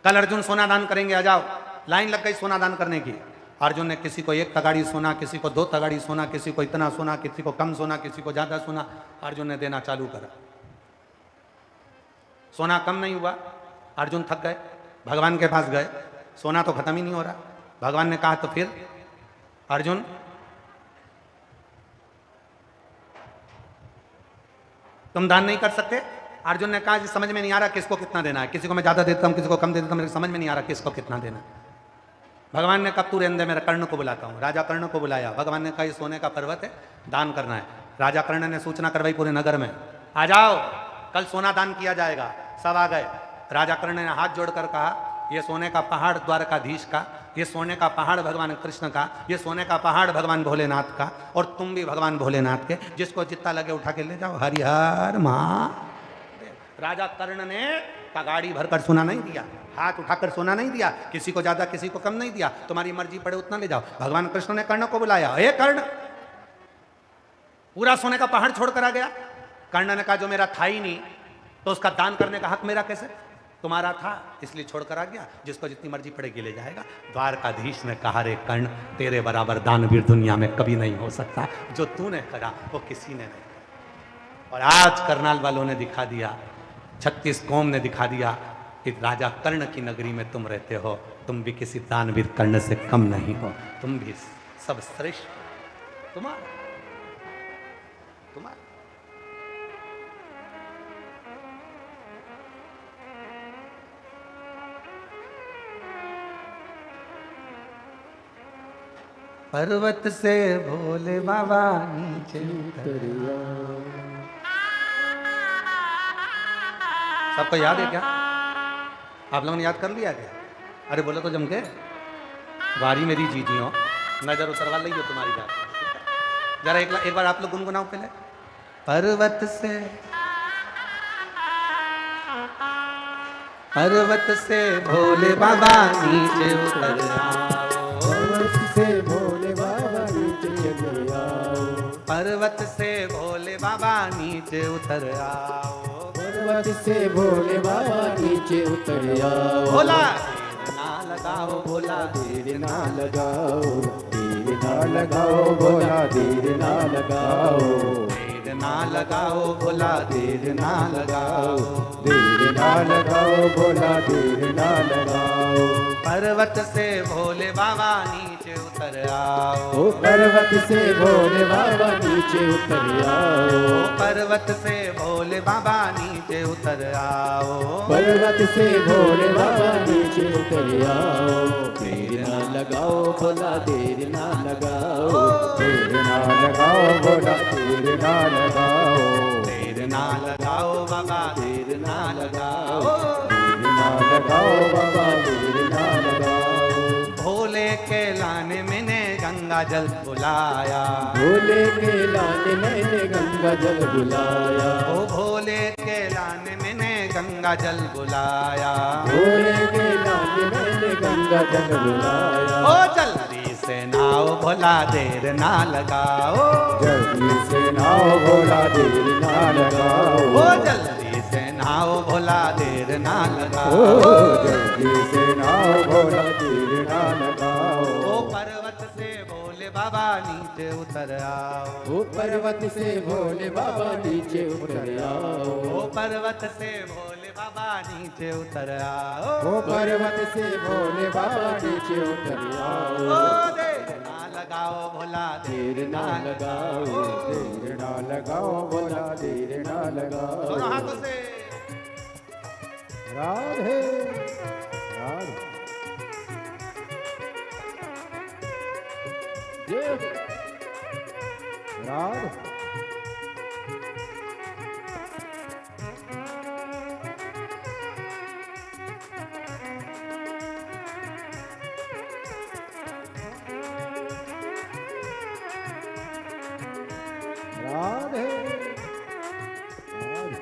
कल अर्जुन सोना दान करेंगे, आ जाओ। लाइन लग गई सोना दान करने की। अर्जुन ने किसी को 1 तगाड़ी सोना, किसी को 2 तगाड़ी सोना, किसी को इतना सोना, किसी को कम सोना, किसी को ज्यादा सोना, अर्जुन ने देना चालू करा। सोना कम नहीं हुआ, अर्जुन थक गए, भगवान के पास गए, सोना तो खत्म ही नहीं हो रहा। भगवान ने कहा तो फिर अर्जुन तुम दान नहीं कर सकते? अर्जुन ने कहा समझ में नहीं आ रहा किसको कितना देना है, किसी को मैं ज्यादा देता हूं, किसी को कम दे देता हूं, मेरे समझ में नहीं आ रहा किसको कितना देना है। भगवान ने कहा तू रहने दे, मेरा कर्ण को बुलाता हूं। राजा कर्ण को बुलाया। भगवान ने कहा ये सोने का पर्वत है, दान करना है। राजा कर्ण ने सूचना करवाई पूरे नगर में, आ जाओ कल सोना दान किया जाएगा। सब आ गए। राजा कर्ण ने हाथ जोड़कर कहा ये सोने का पहाड़ द्वारकाधीश का, ये सोने का पहाड़ भगवान कृष्ण का, ये सोने का पहाड़ भगवान भोलेनाथ का, और तुम भी भगवान भोलेनाथ के, जिसको जितना लगे उठा के ले जाओ। हरिहर माँ। राजा कर्ण ने तगाड़ी भरकर सोना नहीं दिया, हाथ उठाकर सोना नहीं दिया, किसी को ज्यादा किसी को कम नहीं दिया, तुम्हारी मर्जी पड़े उतना ले जाओ। भगवान कृष्ण ने कर्ण को बुलाया, हे कर्ण, पूरा सोने का पहाड़ छोड़कर आ गया। कर्ण ने कहा जो मेरा था ही नहीं तो उसका दान करने का हक मेरा कैसे? तुम्हारा था इसलिए छोड़कर आ गया, जिसको जितनी मर्जी पड़ेगी ले जाएगा। द्वारकाधीश ने कहा रे कर्ण, तेरे बराबर दानवीर दुनिया में कभी नहीं हो सकता, जो तूने करा वो किसी ने नहीं। और आज करनाल वालों ने दिखा दिया, 36 कौम ने दिखा दिया कि राजा कर्ण की नगरी में तुम रहते हो, तुम भी किसी दानवीर कर्ण से कम नहीं हो, तुम भी सब श्रेष्ठ हो। तुम्हारा तुम्हारा पर्वत से भोले बाबा नीचे उतरिया। सबको याद है क्या? आप लोगों ने याद कर लिया क्या? अरे बोलो तो जम के। वारी मेरी जीजियों, नजर उतरवा ली हो तुम्हारी बात। जरा एक बार आप लोग गुनगुनाओ पहले। पर्वत से भोले बाबा नीचे उतर आओ। पर्वत से भोले बाबा नीचे उतर आओ। पर्वत से भोले बाबा नीचे उतर आओ। पर्वत से भोले बाबा नीचे उतर आओ। भोला देर ना लगाओ, भोला देर ना लगाओ, देर ना लगाओ, भोला देर ना लगाओ, देर ना लगाओ, भोला देर ना लगाओ, देर ना लगाओ, भोला देर ना लगाओ। पर्वत से भोले बाबा नीचे उतर आओ। ओ पर्वत से भोले बाबा नीचे उतर आओ। पर्वत से भोले बाबा नीचे उतर आओ। पर्वत से भोले बाबा नीचे उतर आओ। देर ना लगाओ, भोला देर ना लगाओ, देर ना लगाओ, भोला देर ना लगाओ, देर ना लगाओ बाबा, देर ना लगाओ, देर ना लगाओ बाबा, देर ना लगाओ। भोले के लाने मैंने गंगा जल बुलाया। भोले के लाने मैंने गंगा जल बुलाया। ओ भोले के लाने मैंने गंगा जल बुलाया। भोले के लाने मैंने गंगा जल बुलाया। ओ जल्दी से नाओ भोला देर ना लगाओ। जल्दी से नाओ भोला देर ना लगाओ। ओ जल्दी से नाओ भोला देर ना ओ लगाओ। जल्दी से नाओ भोला देर ना लगाओ। ओ पर्वत से भोले बाबा नीचे उतर आओ। ओ पर्वत से भोले बाबा नीचे उतर आओ। ओ पर्वत से भोले बाबा नीचे उतर आओ। ओ पर्वत से भोले बाबा नीचे उतर आओ। ओ देर ना लगाओ भोला देर ना लगाओ, देर ना लगाओ, भोला देर ना लगाओ। दोनों हाथों से राधे राधे जय राधे। राधे राधे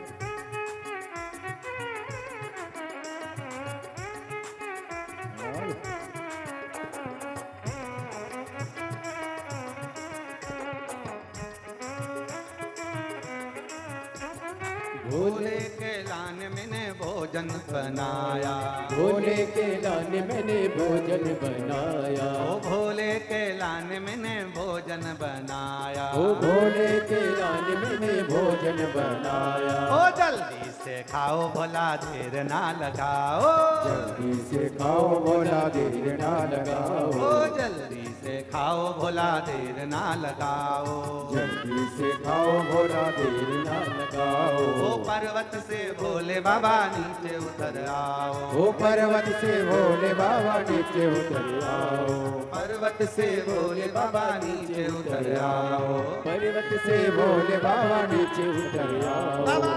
भोले के लाने मैंने भोजन बनाया। भोले के लाने मैंने भोजन बनाया। ओ भोले के लाने मैंने भोजन बनाया। ओ भोले के लाने मैंने भोजन बनाया। ओ जल्दी से खाओ भोला देर ना लगाओ। जल्दी से खाओ भोला देर ना लगाओ। ओ जल्दी से खाओ भोला देर ना लगाओ। जल्दी से खाओ भोला देर ना लगाओ। ओ पर्वत से भोले बाबा नीचे उतर आओ। ओ पर्वत से भोले बाबा नीचे उतर आओ। पर्वत से भोले बाबा नीचे उतर आओ। पर्वत से भोले बाबा नीचे उतर आओ। बाबा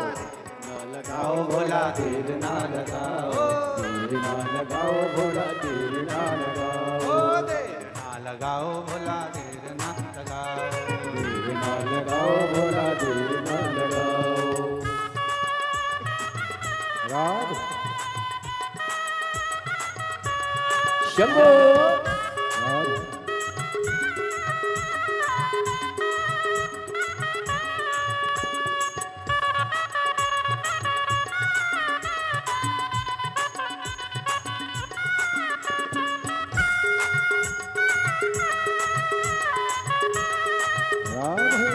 ना आओ लगाओ भोला देर ना लगाओ। देर ना लगाओ भोला देर ना लगाओ। ओ देर ना लगाओ भोला देर ना लगाओ। देर ना लगाओ भोला देर ना लगाओ। राग शंभो राग राधे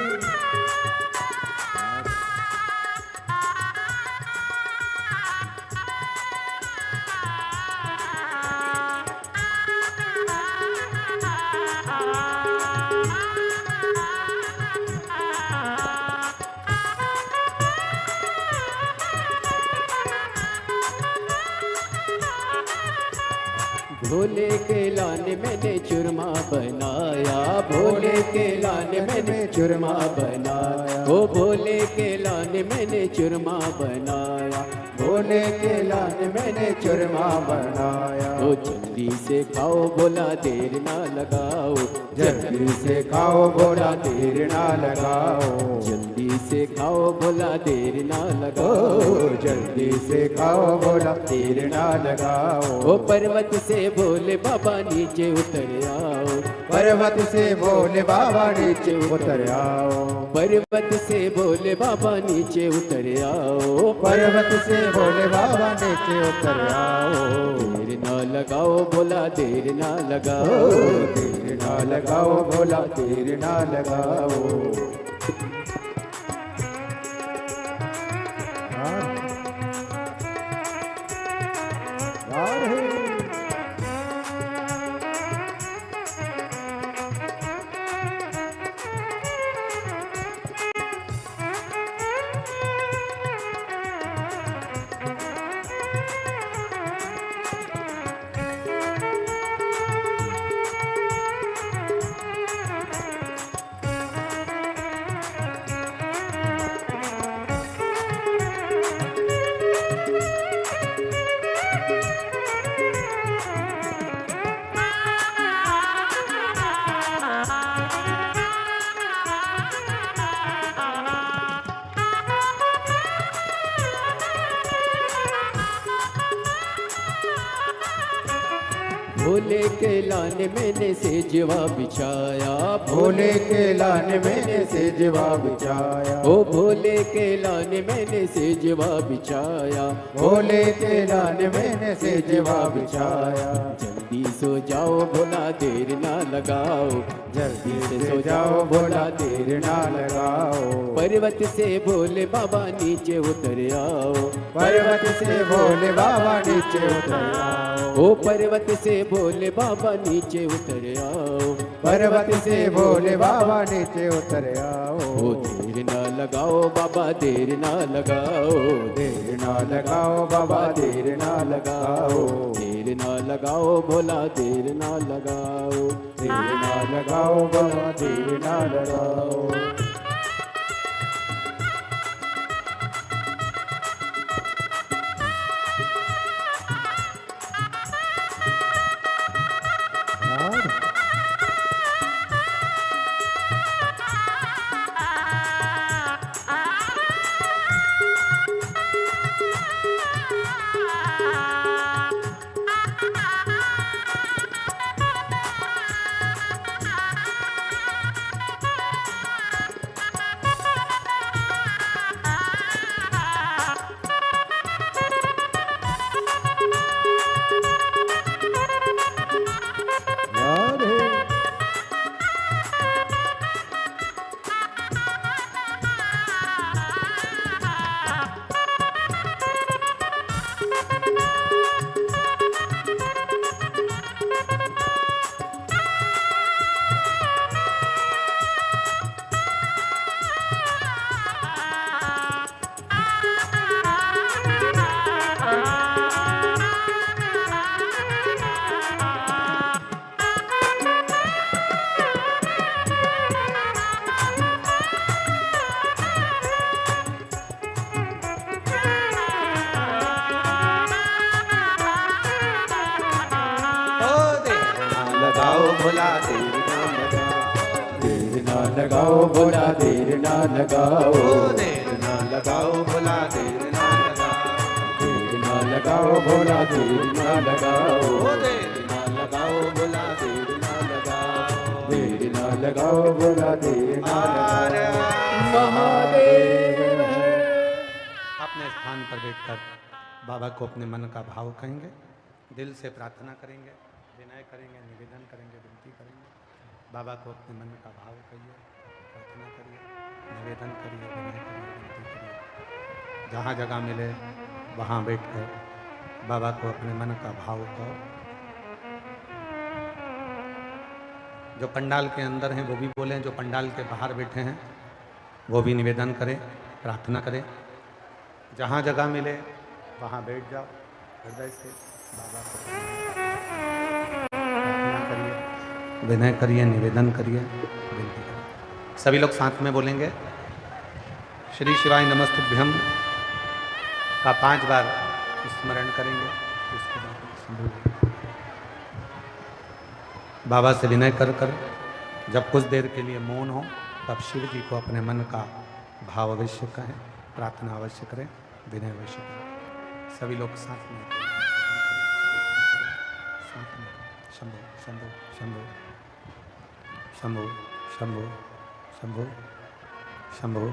भोले के लाने मैंने चूरमा बनाया, भोले के लाने मैंने चूरमा बनाया, ओ भोले के लाने मैंने चूरमा बनाया, भोले के लाने मैंने चूरमा बनाया। ओ जल्दी से खाओ भोला देर ना लगाओ, जल्दी से खाओ भोला देर ना लगाओ, जल्दी से खाओ भोला देर ना ओ लगाओ, जल्दी से खाओ भोला देर ना लगाओ। ओ पर्वत से भोले बाबा नीचे उतर आओ, पर्वत से भोले बाबा नीचे उतर आओ, पर्वत से भोले बाबा नीचे उतर आओ, पर्वत से भोले बाबा नीचे उतर आओ। देर ना लगाओ भोला देर ना ओ लगाओ, देर ना लगाओ भोला देर ना लगाओ। यार है। भोले के लाने मैंने सेजवा बिछाया, भोले के लाने मैंने सेजवा बिछाया, ओ भोले के लाने मैंने सेजवा बिछाया, भोले के लाने मैंने सेजवा बिछाया। जल्दी सो जाओ भोला देर ना लगाओ, जल्दी से सो जाओ भोला देर ना लगाओ, पर्वत से भोले बाबा नीचे उतर आओ, पर्वत से भोले बाबा नीचे उतर आओ, ओ पर्वत से भोले बाबा नीचे उतर आओ, पर्वत से भोले बाबा नीचे उतर आओ। ओ देर ना लगाओ बाबा देर ना लगाओ, देर ना लगाओ बाबा देर ना लगाओ, देर ना लगाओ भोला देर ना लगाओ, देर ना लगाओ बाबा देर ना लगाओ। भोला देर ना लगाओ, देर ना लगाओ भोला देर ना लगाओ, देर ना लगाओ भोला देर ना लगाओ, देर ना लगाओ भोला देर ना लगाओ, देर ना लगाओ भोला देर ना लगाओ, देर ना लगाओ भोला देर ना लगाओ। महादेव अपने स्थान पर बैठकर बाबा को अपने मन का भाव कहेंगे, दिल से प्रार्थना करेंगे, विनय करेंगे, निवेदन करेंगे, विनती करेंगे। बाबा को अपने मन का भाव कहिए, प्रार्थना करिए, निवेदन करिए, विनय करिए, विनती करिए। जहाँ जगह मिले वहाँ बैठकर बाबा को अपने मन का भाव कहो। जो पंडाल के अंदर हैं वो भी बोलें, जो पंडाल के बाहर बैठे हैं वो भी निवेदन करें, प्रार्थना करें। जहाँ जगह मिले वहाँ बैठ जाओ, हृदय से बाबा को विनय करिए, निवेदन करिए, विनती करिए। सभी लोग साथ में बोलेंगे श्री शिवाय नमस्तुभ्यम का 5 बार स्मरण करेंगे। इसके बाद बाबा से विनय कर कर जब कुछ देर के लिए मौन हो तब शिव जी को अपने मन का भाव अवश्य कहें, प्रार्थना अवश्य करें, विनय अवश्य करें। सभी लोग साथ में शंभो शंभो शंभो शंभो शंभो शंभो शंभो।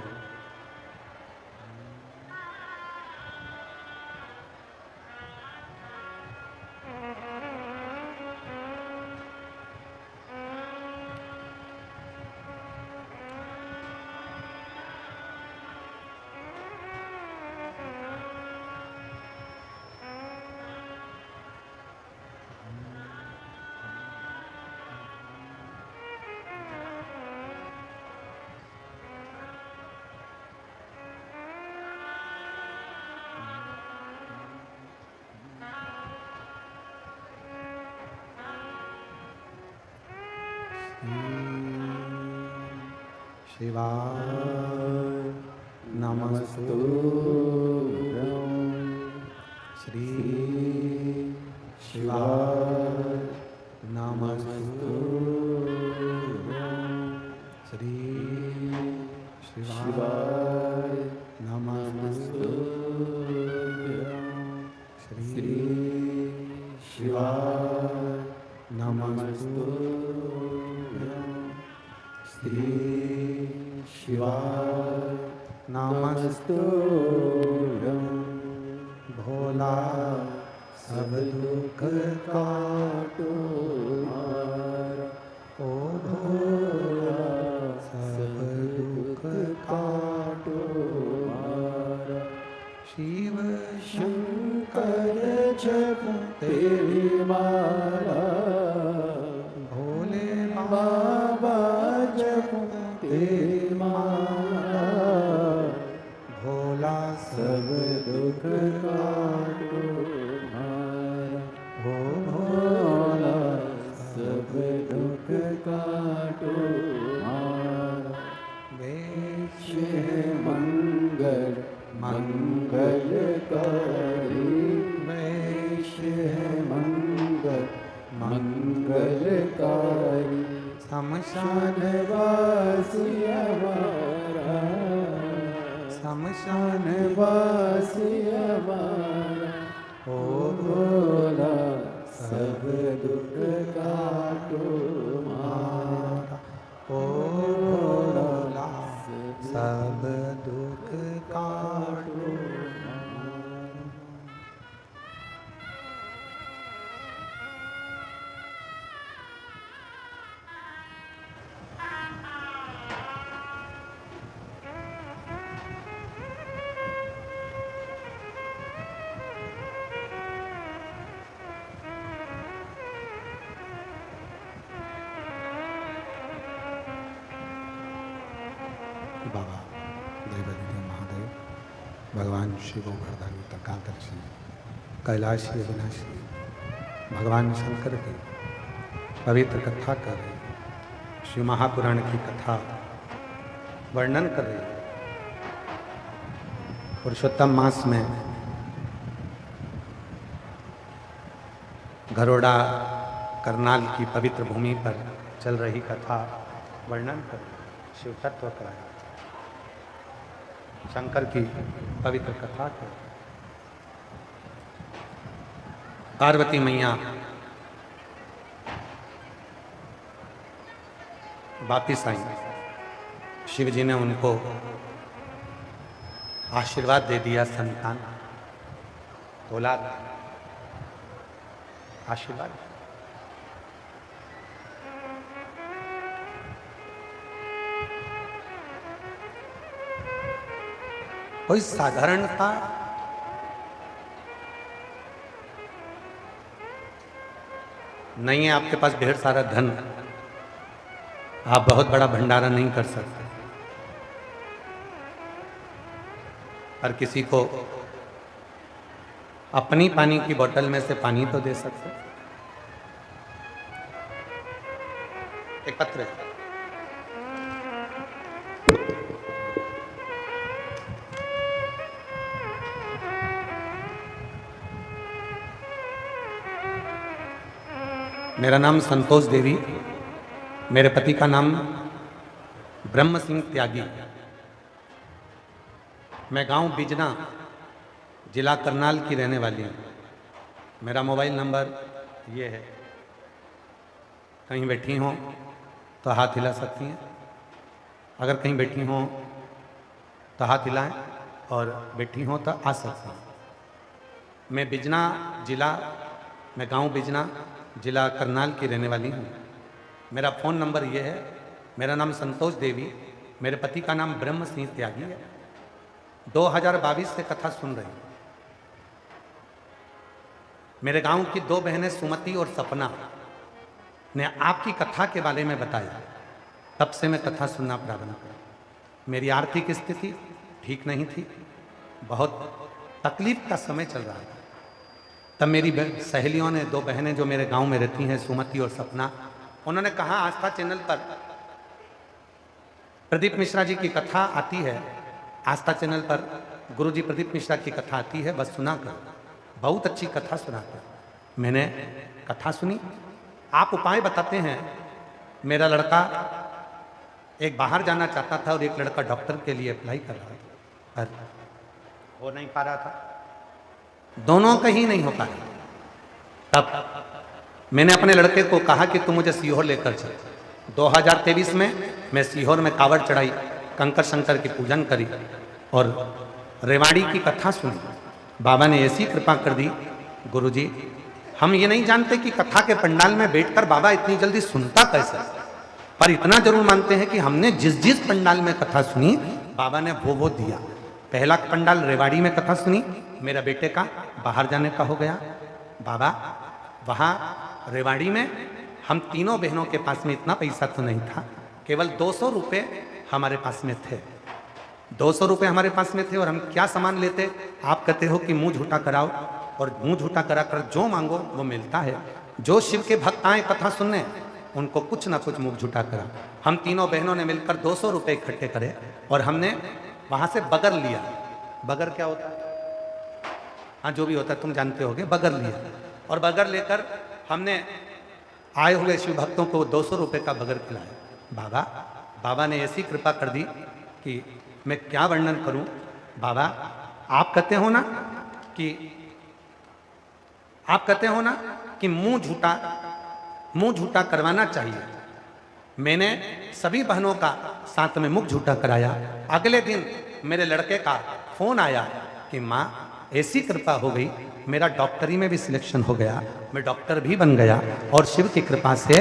शिवाय नमस्तुभ्यं श्री शिवाय नमस्तुभ्यं श्री शिवाय नमस्तुभ्यं श्री शिवाय नमस्तुभ्यं श्री शिवाय नमस्तुभ्यं। भोला सब दुख काटो मारा, ओ भोला सब दुख काटो मारा। शिव शंकर जप तेरी माला, भोले बाबा जप तेरी माला। भोला सब दुख काटो मारा, ओ भोला सब दुख काटो मारा। वैश्य मंगल मंगलकारी, वैश्य मंगल मंगलकारी। शमशान वासी हमारा, शमशान वासी हमारा। ओ भोला सब दुख काटो मारा, ओ भोला सब दुख काटो मारा। बाबा देवादिदेव महादेव, भगवान शिव गोवर्धन तकादर्शी, कैलाशी अविनाशी, भगवान शंकर की पवित्र कथा कर रहे हैं। शिव महापुराण की कथा वर्णन कर रही है। पुरुषोत्तम मास में घरोड़ा करनाल की पवित्र भूमि पर चल रही कथा वर्णन कर शिव तत्व कराया, शंकर की पवित्र कथा कर। पार्वती मैया वापिस आई, शिव जी ने उनको आशीर्वाद दे दिया, संतान औलाद आशीर्वाद। कोई साधारण था नहीं है आपके पास ढेर सारा धन, आप बहुत बड़ा भंडारा नहीं कर सकते, पर किसी को अपनी पानी की बोतल में से पानी तो दे सकते। पत्र है। मेरा नाम संतोष देवी, मेरे पति का नाम ब्रह्म सिंह त्यागी। मैं गांव बिजना, जिला करनाल की रहने वाली हूँ। मेरा मोबाइल नंबर ये है। कहीं बैठी हों तो हाथ हिला सकती हैं। अगर कहीं बैठी हों तो हाथ हिलाएं, और बैठी हों तो आ सकती हैं। मैं बिजना जिला, मैं गांव बिजना, जिला करनाल की रहने वाली हूँ। मेरा फ़ोन नंबर ये है। मेरा नाम संतोष देवी, मेरे पति का नाम ब्रह्म सिंह त्यागी है। 2022 से कथा सुन रही हूँ। मेरे गांव की 2 बहनें सुमति और सपना ने आपकी कथा के बारे में बताया। तब से मैं कथा सुनना प्रारंभ करा। मेरी आर्थिक स्थिति ठीक नहीं थी, बहुत तकलीफ का समय चल रहा था। तब मेरी सहेलियों ने, 2 बहनें जो मेरे गांव में रहती हैं, सुमति और सपना, उन्होंने कहा आस्था चैनल पर प्रदीप मिश्रा जी की कथा आती है। आस्था चैनल पर गुरुजी प्रदीप मिश्रा की कथा आती है, बस सुना कर, बहुत अच्छी कथा सुनाते। मैंने कथा सुनी, आप उपाय बताते हैं। मेरा लड़का एक बाहर जाना चाहता था और एक लड़का डॉक्टर के लिए अप्लाई कर रहा था, पर हो नहीं पा रहा था, दोनों का ही नहीं हो पा रहा। तब मैंने अपने लड़के को कहा कि तू मुझे सीहोर लेकर चल। 2023 में मैं सीहोर में कावड़ चढ़ाई, कंकर शंकर की पूजन करी और रेवाड़ी की कथा सुनी। बाबा ने ऐसी कृपा कर दी, गुरुजी हम ये नहीं जानते कि कथा के पंडाल में बैठकर बाबा इतनी जल्दी सुनता कैसे, पर इतना जरूर मानते हैं कि हमने जिस जिस पंडाल में कथा सुनी, बाबा ने वो दिया। पहला पंडाल रेवाड़ी में कथा सुनी, मेरा बेटे का बाहर जाने का हो गया। बाबा वहाँ रेवाड़ी में हम तीनों बहनों के पास में इतना पैसा तो नहीं था, केवल 200 रुपये हमारे पास में थे। 200 रुपये हमारे पास में थे और हम क्या सामान लेते, आप कहते हो कि मुंह झूठा कराओ, और मुंह झूठा कराकर जो मांगो वो मिलता है। जो शिव के भक्त आए कथा सुनने, उनको कुछ ना कुछ मुंह झूठा करा। हम तीनों बहनों ने मिलकर 200 रुपये इकट्ठे करे और हमने वहाँ से बगर लिया। बगर क्या होता है? हाँ, जो भी होता है तुम जानते होगे। बगर लिया और बगर लेकर हमने आए हुए शिव भक्तों को 200 रुपये का बगर खिलाया। बाबा ने ऐसी कृपा कर दी कि मैं क्या वर्णन करूं। बाबा आप कहते हो ना कि मुंह झूठा करवाना चाहिए। मैंने सभी बहनों का साथ में मुख झूठा कराया। अगले दिन मेरे लड़के का फोन आया कि माँ ऐसी कृपा हो गई, मेरा डॉक्टरी में भी सिलेक्शन हो गया, मैं डॉक्टर भी बन गया, और शिव की कृपा से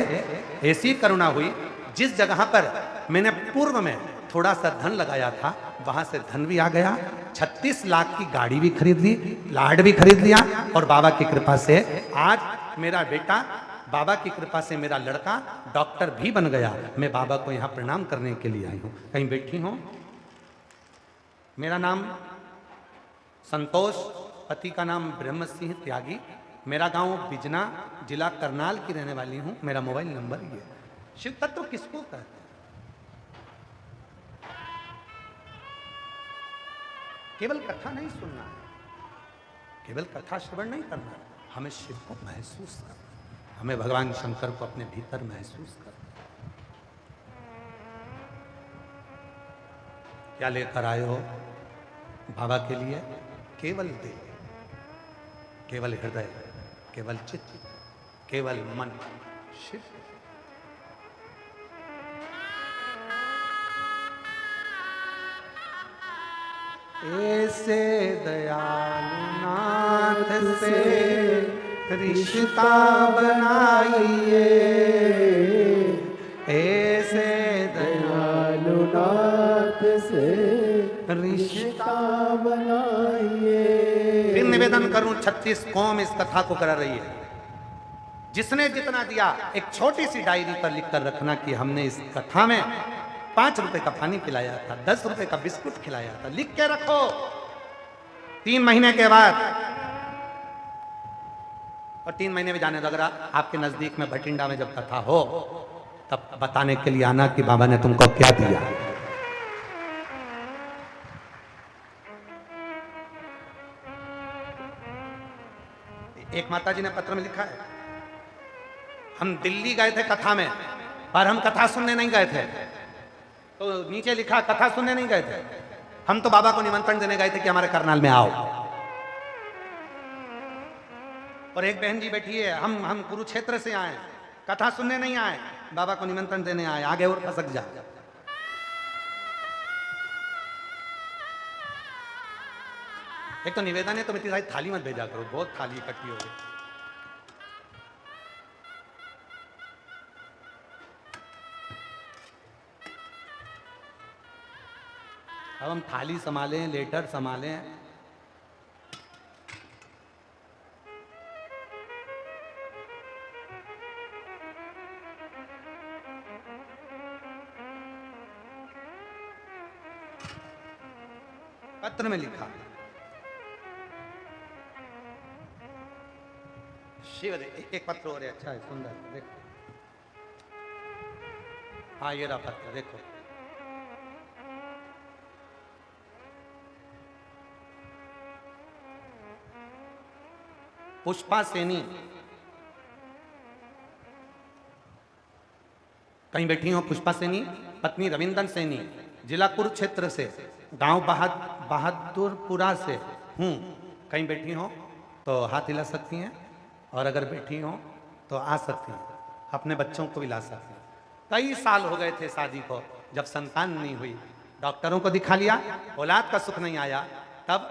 ऐसी करुणा हुई, जिस जगह पर मैंने पूर्व में थोड़ा सा धन लगाया था वहां से धन भी आ गया। 36 लाख की गाड़ी भी खरीद ली, प्लाट भी खरीद लिया, और बाबा की कृपा से आज मेरा बेटा, बाबा की कृपा से मेरा लड़का डॉक्टर भी बन गया। मैं बाबा को यहाँ प्रणाम करने के लिए आई हूँ। कहीं बैठी हूँ। मेरा नाम संतोष, पति का नाम ब्रह्म सिंह त्यागी, मेरा गांव बिजना, जिला करनाल की रहने वाली हूँ। मेरा मोबाइल नंबर ये। शिव तत्व किसको कहते हैं? केवल कथा नहीं सुनना है, केवल कथा श्रवण नहीं करना है, हमें शिव को महसूस करना, हमें भगवान शंकर को अपने भीतर महसूस करना। क्या लेकर आए हो बाबा के लिए? केवल दिल, केवल हृदय, केवल चित्त, केवल मन। शिव ऐसे दयालु नाथ से रिश्ता बनाइए, ऐसे दयालु नाथ से रिश्ता बनाइए। फिर निवेदन करूं, 36 कौम इस कथा को करा रही है। जिसने जितना दिया एक छोटी सी डायरी पर लिख कर रखना कि हमने इस कथा में 5 रुपए का पानी पिलाया था, 10 रुपए का बिस्कुट खिलाया था, लिख के रखो। 3 महीने के बाद, और 3 महीने में जाने लग रहा, आपके नजदीक में भटिंडा में जब कथा हो तब बताने के लिए आना कि बाबा ने तुमको क्या दिया। एक माता जी ने पत्र में लिखा है, हम दिल्ली गए थे कथा में, पर हम कथा सुनने नहीं गए थे। तो नीचे लिखा कथा सुनने नहीं गए थे, हम तो बाबा को निमंत्रण देने गए थे कि हमारे करनाल में आओ। और एक बहन जी बैठी है, हम कुरुक्षेत्र से आए, कथा सुनने नहीं आए, बाबा को निमंत्रण देने आए, आगे और खसक जा। एक तो निवेदन है, तुम इतनी सारी थाली मत भेजा करो, बहुत थाली इकट्ठी हो गई। अब हम थाली संभालें, लेटर संभालें। पत्र में लिखा, शिव एक पत्र हो रहा है, अच्छा है, सुंदर, देखो। हाँ ये रहा पत्र, देखो। पुष्पा सेनी कहीं बैठी हो, पुष्पा सेनी पत्नी रविंदर सेनी, जिला कुरुक्षेत्र से, गांव बहादुरपुरा से हूँ। कहीं बैठी हो तो हाथ हिला सकती हैं, और अगर बैठी हो तो आ सकती हैं, अपने बच्चों को भी ला सकती हैं। कई साल हो गए थे शादी को, जब संतान नहीं हुई, डॉक्टरों को दिखा लिया, औलाद का सुख नहीं आया, तब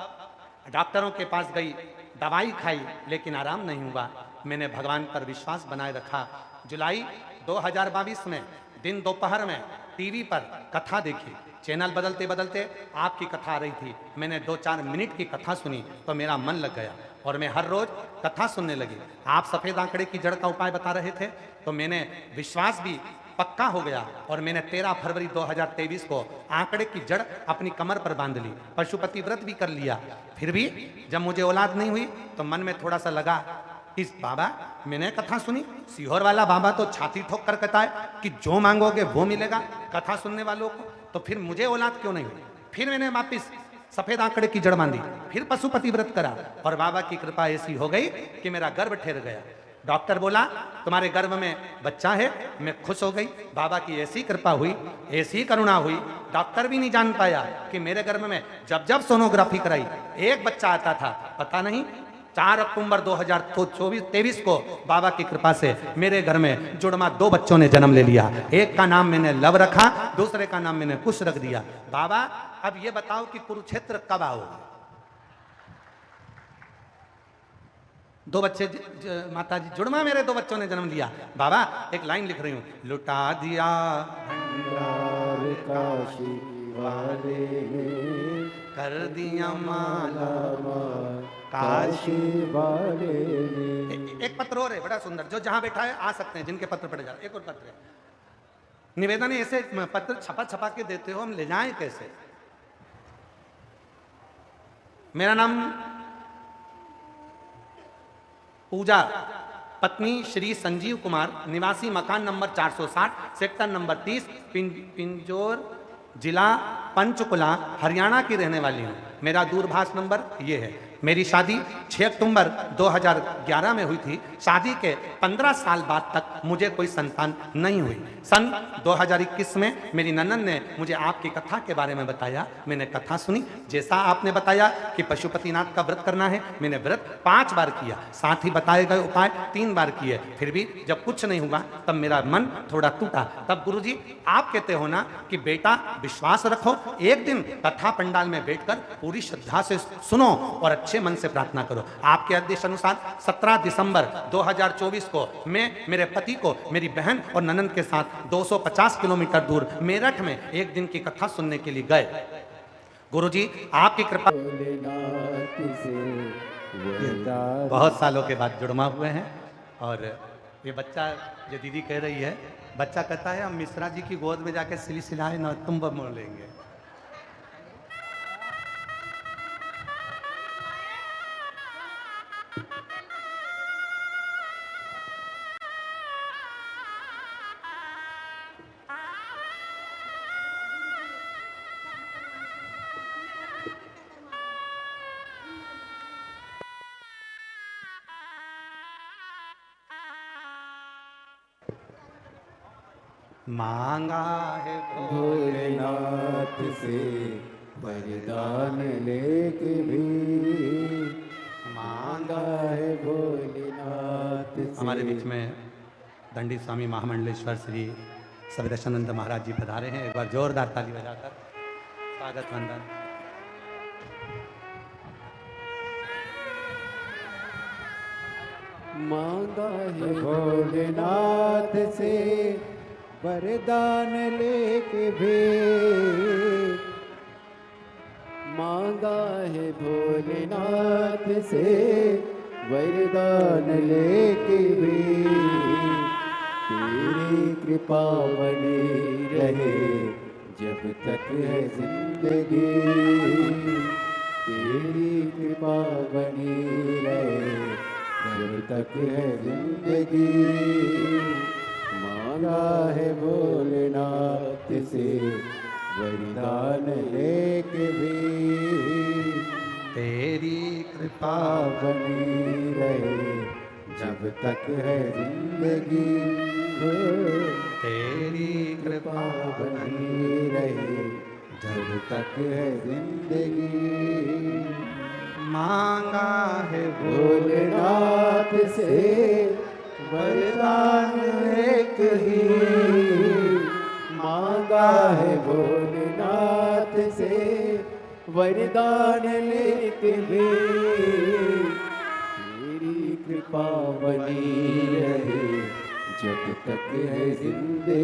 डॉक्टरों के पास गई, दवाई खाई, लेकिन आराम नहीं हुआ। मैंने भगवान पर विश्वास बनाए रखा। जुलाई 2022 में दिन दोपहर में टीवी पर कथा देखी, चैनल बदलते बदलते आपकी कथा आ रही थी। मैंने 2-4 मिनट की कथा सुनी तो मेरा मन लग गया, और मैं हर रोज कथा सुनने लगी। आप सफेद आंकड़े की जड़ का उपाय बता रहे थे, तो मैंने विश्वास भी पक्का हो गया, और मैंने 13 फरवरी 2023 को आंकड़े की जड़ अपनी कमर पर बांध ली, पशुपति व्रत भी कर लिया। फिर भी जब मुझे औलाद नहीं हुई तो मन में थोड़ा सा लगा, इस बाबा, मैंने कथा सुनी, सीहोर वाला बाबा तो छाती ठोक कर कहता है कि जो मांगोगे वो मिलेगा कथा सुनने वालों को, तो फिर मुझे औलाद क्यों नहीं हुई? फिर मैंने वापिस सफेद आंकड़े की जड़ बांधी, फिर पशुपति व्रत करा, और बाबा की कृपा ऐसी हो गई कि मेरा गर्भ ठहर गया। डॉक्टर बोला तुम्हारे गर्भ में बच्चा है, मैं खुश हो गई। बाबा की ऐसी कृपा हुई, ऐसी करुणा हुई, डॉक्टर भी नहीं जान पाया कि मेरे गर्भ में जब जब सोनोग्राफी कराई एक बच्चा आता था, पता नहीं 4 अक्टूबर 2023 को बाबा की कृपा से मेरे घर में जुड़मा 2 बच्चों ने जन्म ले लिया। एक का नाम मैंने लव रखा, दूसरे का नाम मैंने कुश रख दिया। बाबा अब ये बताओ कि कुरुक्षेत्र कब आओगे? 2 बच्चे माता जी जुड़मा मेरे 2 बच्चों ने जन्म लिया। बाबा एक लाइन लिख रही हूं, लुटा दिया भंडार काशी वाले ने, कर दिया माला काशी वाले ने। एक पत्र और है बड़ा सुंदर, जो जहां बैठा है आ सकते हैं, जिनके पत्र पढ़े जा रहे। एक और पत्र है, निवेदन है, ऐसे पत्र छपा के देते हो, हम ले जाएं कैसे? मेरा नाम पूजा, पत्नी श्री संजीव कुमार, निवासी मकान नंबर 460, सेक्टर नंबर 30, पिंजौर, जिला पंचकुला, हरियाणा की रहने वाली हूँ। मेरा दूरभाष नंबर ये है। मेरी शादी 6 अक्टूबर 2011 में हुई थी। शादी के 15 साल बाद तक मुझे कोई संतान नहीं हुई। सन 2021 में मेरी ननद ने मुझे आपकी कथा के बारे में बताया। मैंने कथा सुनी, जैसा आपने बताया कि पशुपतिनाथ का व्रत करना है, मैंने व्रत 5 बार किया, साथ ही बताए गए उपाय 3 बार किए। फिर भी जब कुछ नहीं हुआ तब मेरा मन थोड़ा टूटा। तब गुरुजी आप कहते हो ना कि बेटा विश्वास रखो, एक दिन कथा पंडाल में बैठकर पूरी श्रद्धा से सुनो और अच्छे मन से प्रार्थना करो। आपके आदेश अनुसार 17 दिसंबर 2024 को मैं मेरे पति को मेरी बहन और ननद के साथ 250 किलोमीटर दूर मेरठ में एक दिन की कथा सुनने के लिए गए। गुरुजी आपकी कृपा, बहुत सालों के बाद जुड़मा हुए हैं। और ये बच्चा, ये दीदी कह रही है, बच्चा कहता है हम मिश्रा जी की गोद में जाके सिलसिलाए न तुम मोड़ लेंगे। मांगा है भोलेनाथ से वरदान लेके भी मांगा है भोलेनाथ से। हमारे बीच में दंडी स्वामी महामंडलेश्वर श्री सविदशानंद महाराज जी पधारे हैं। एक बार जोरदार ताली बजाकर स्वागत वंदन। मांगा है भोलेनाथ से वरदान लेके भी मांगा है भोलेनाथ से वरदान लेके भी तेरी कृपा बनी रहे जब तक है जिंदगी तेरी कृपा बनी रहे जब तक है जिंदगी मांगा है भोलेनाथ से वरदान लेके भी तेरी कृपा बनी रहे जब तक है जिंदगी तेरी कृपा बनी रहे जब तक है जिंदगी मांगा है भोलेनाथ से वरदान एक ही मांगा है भोलेनाथ से वरदान लेके भी तेरी कृपा बनी रहे जब तक है जिंदगी।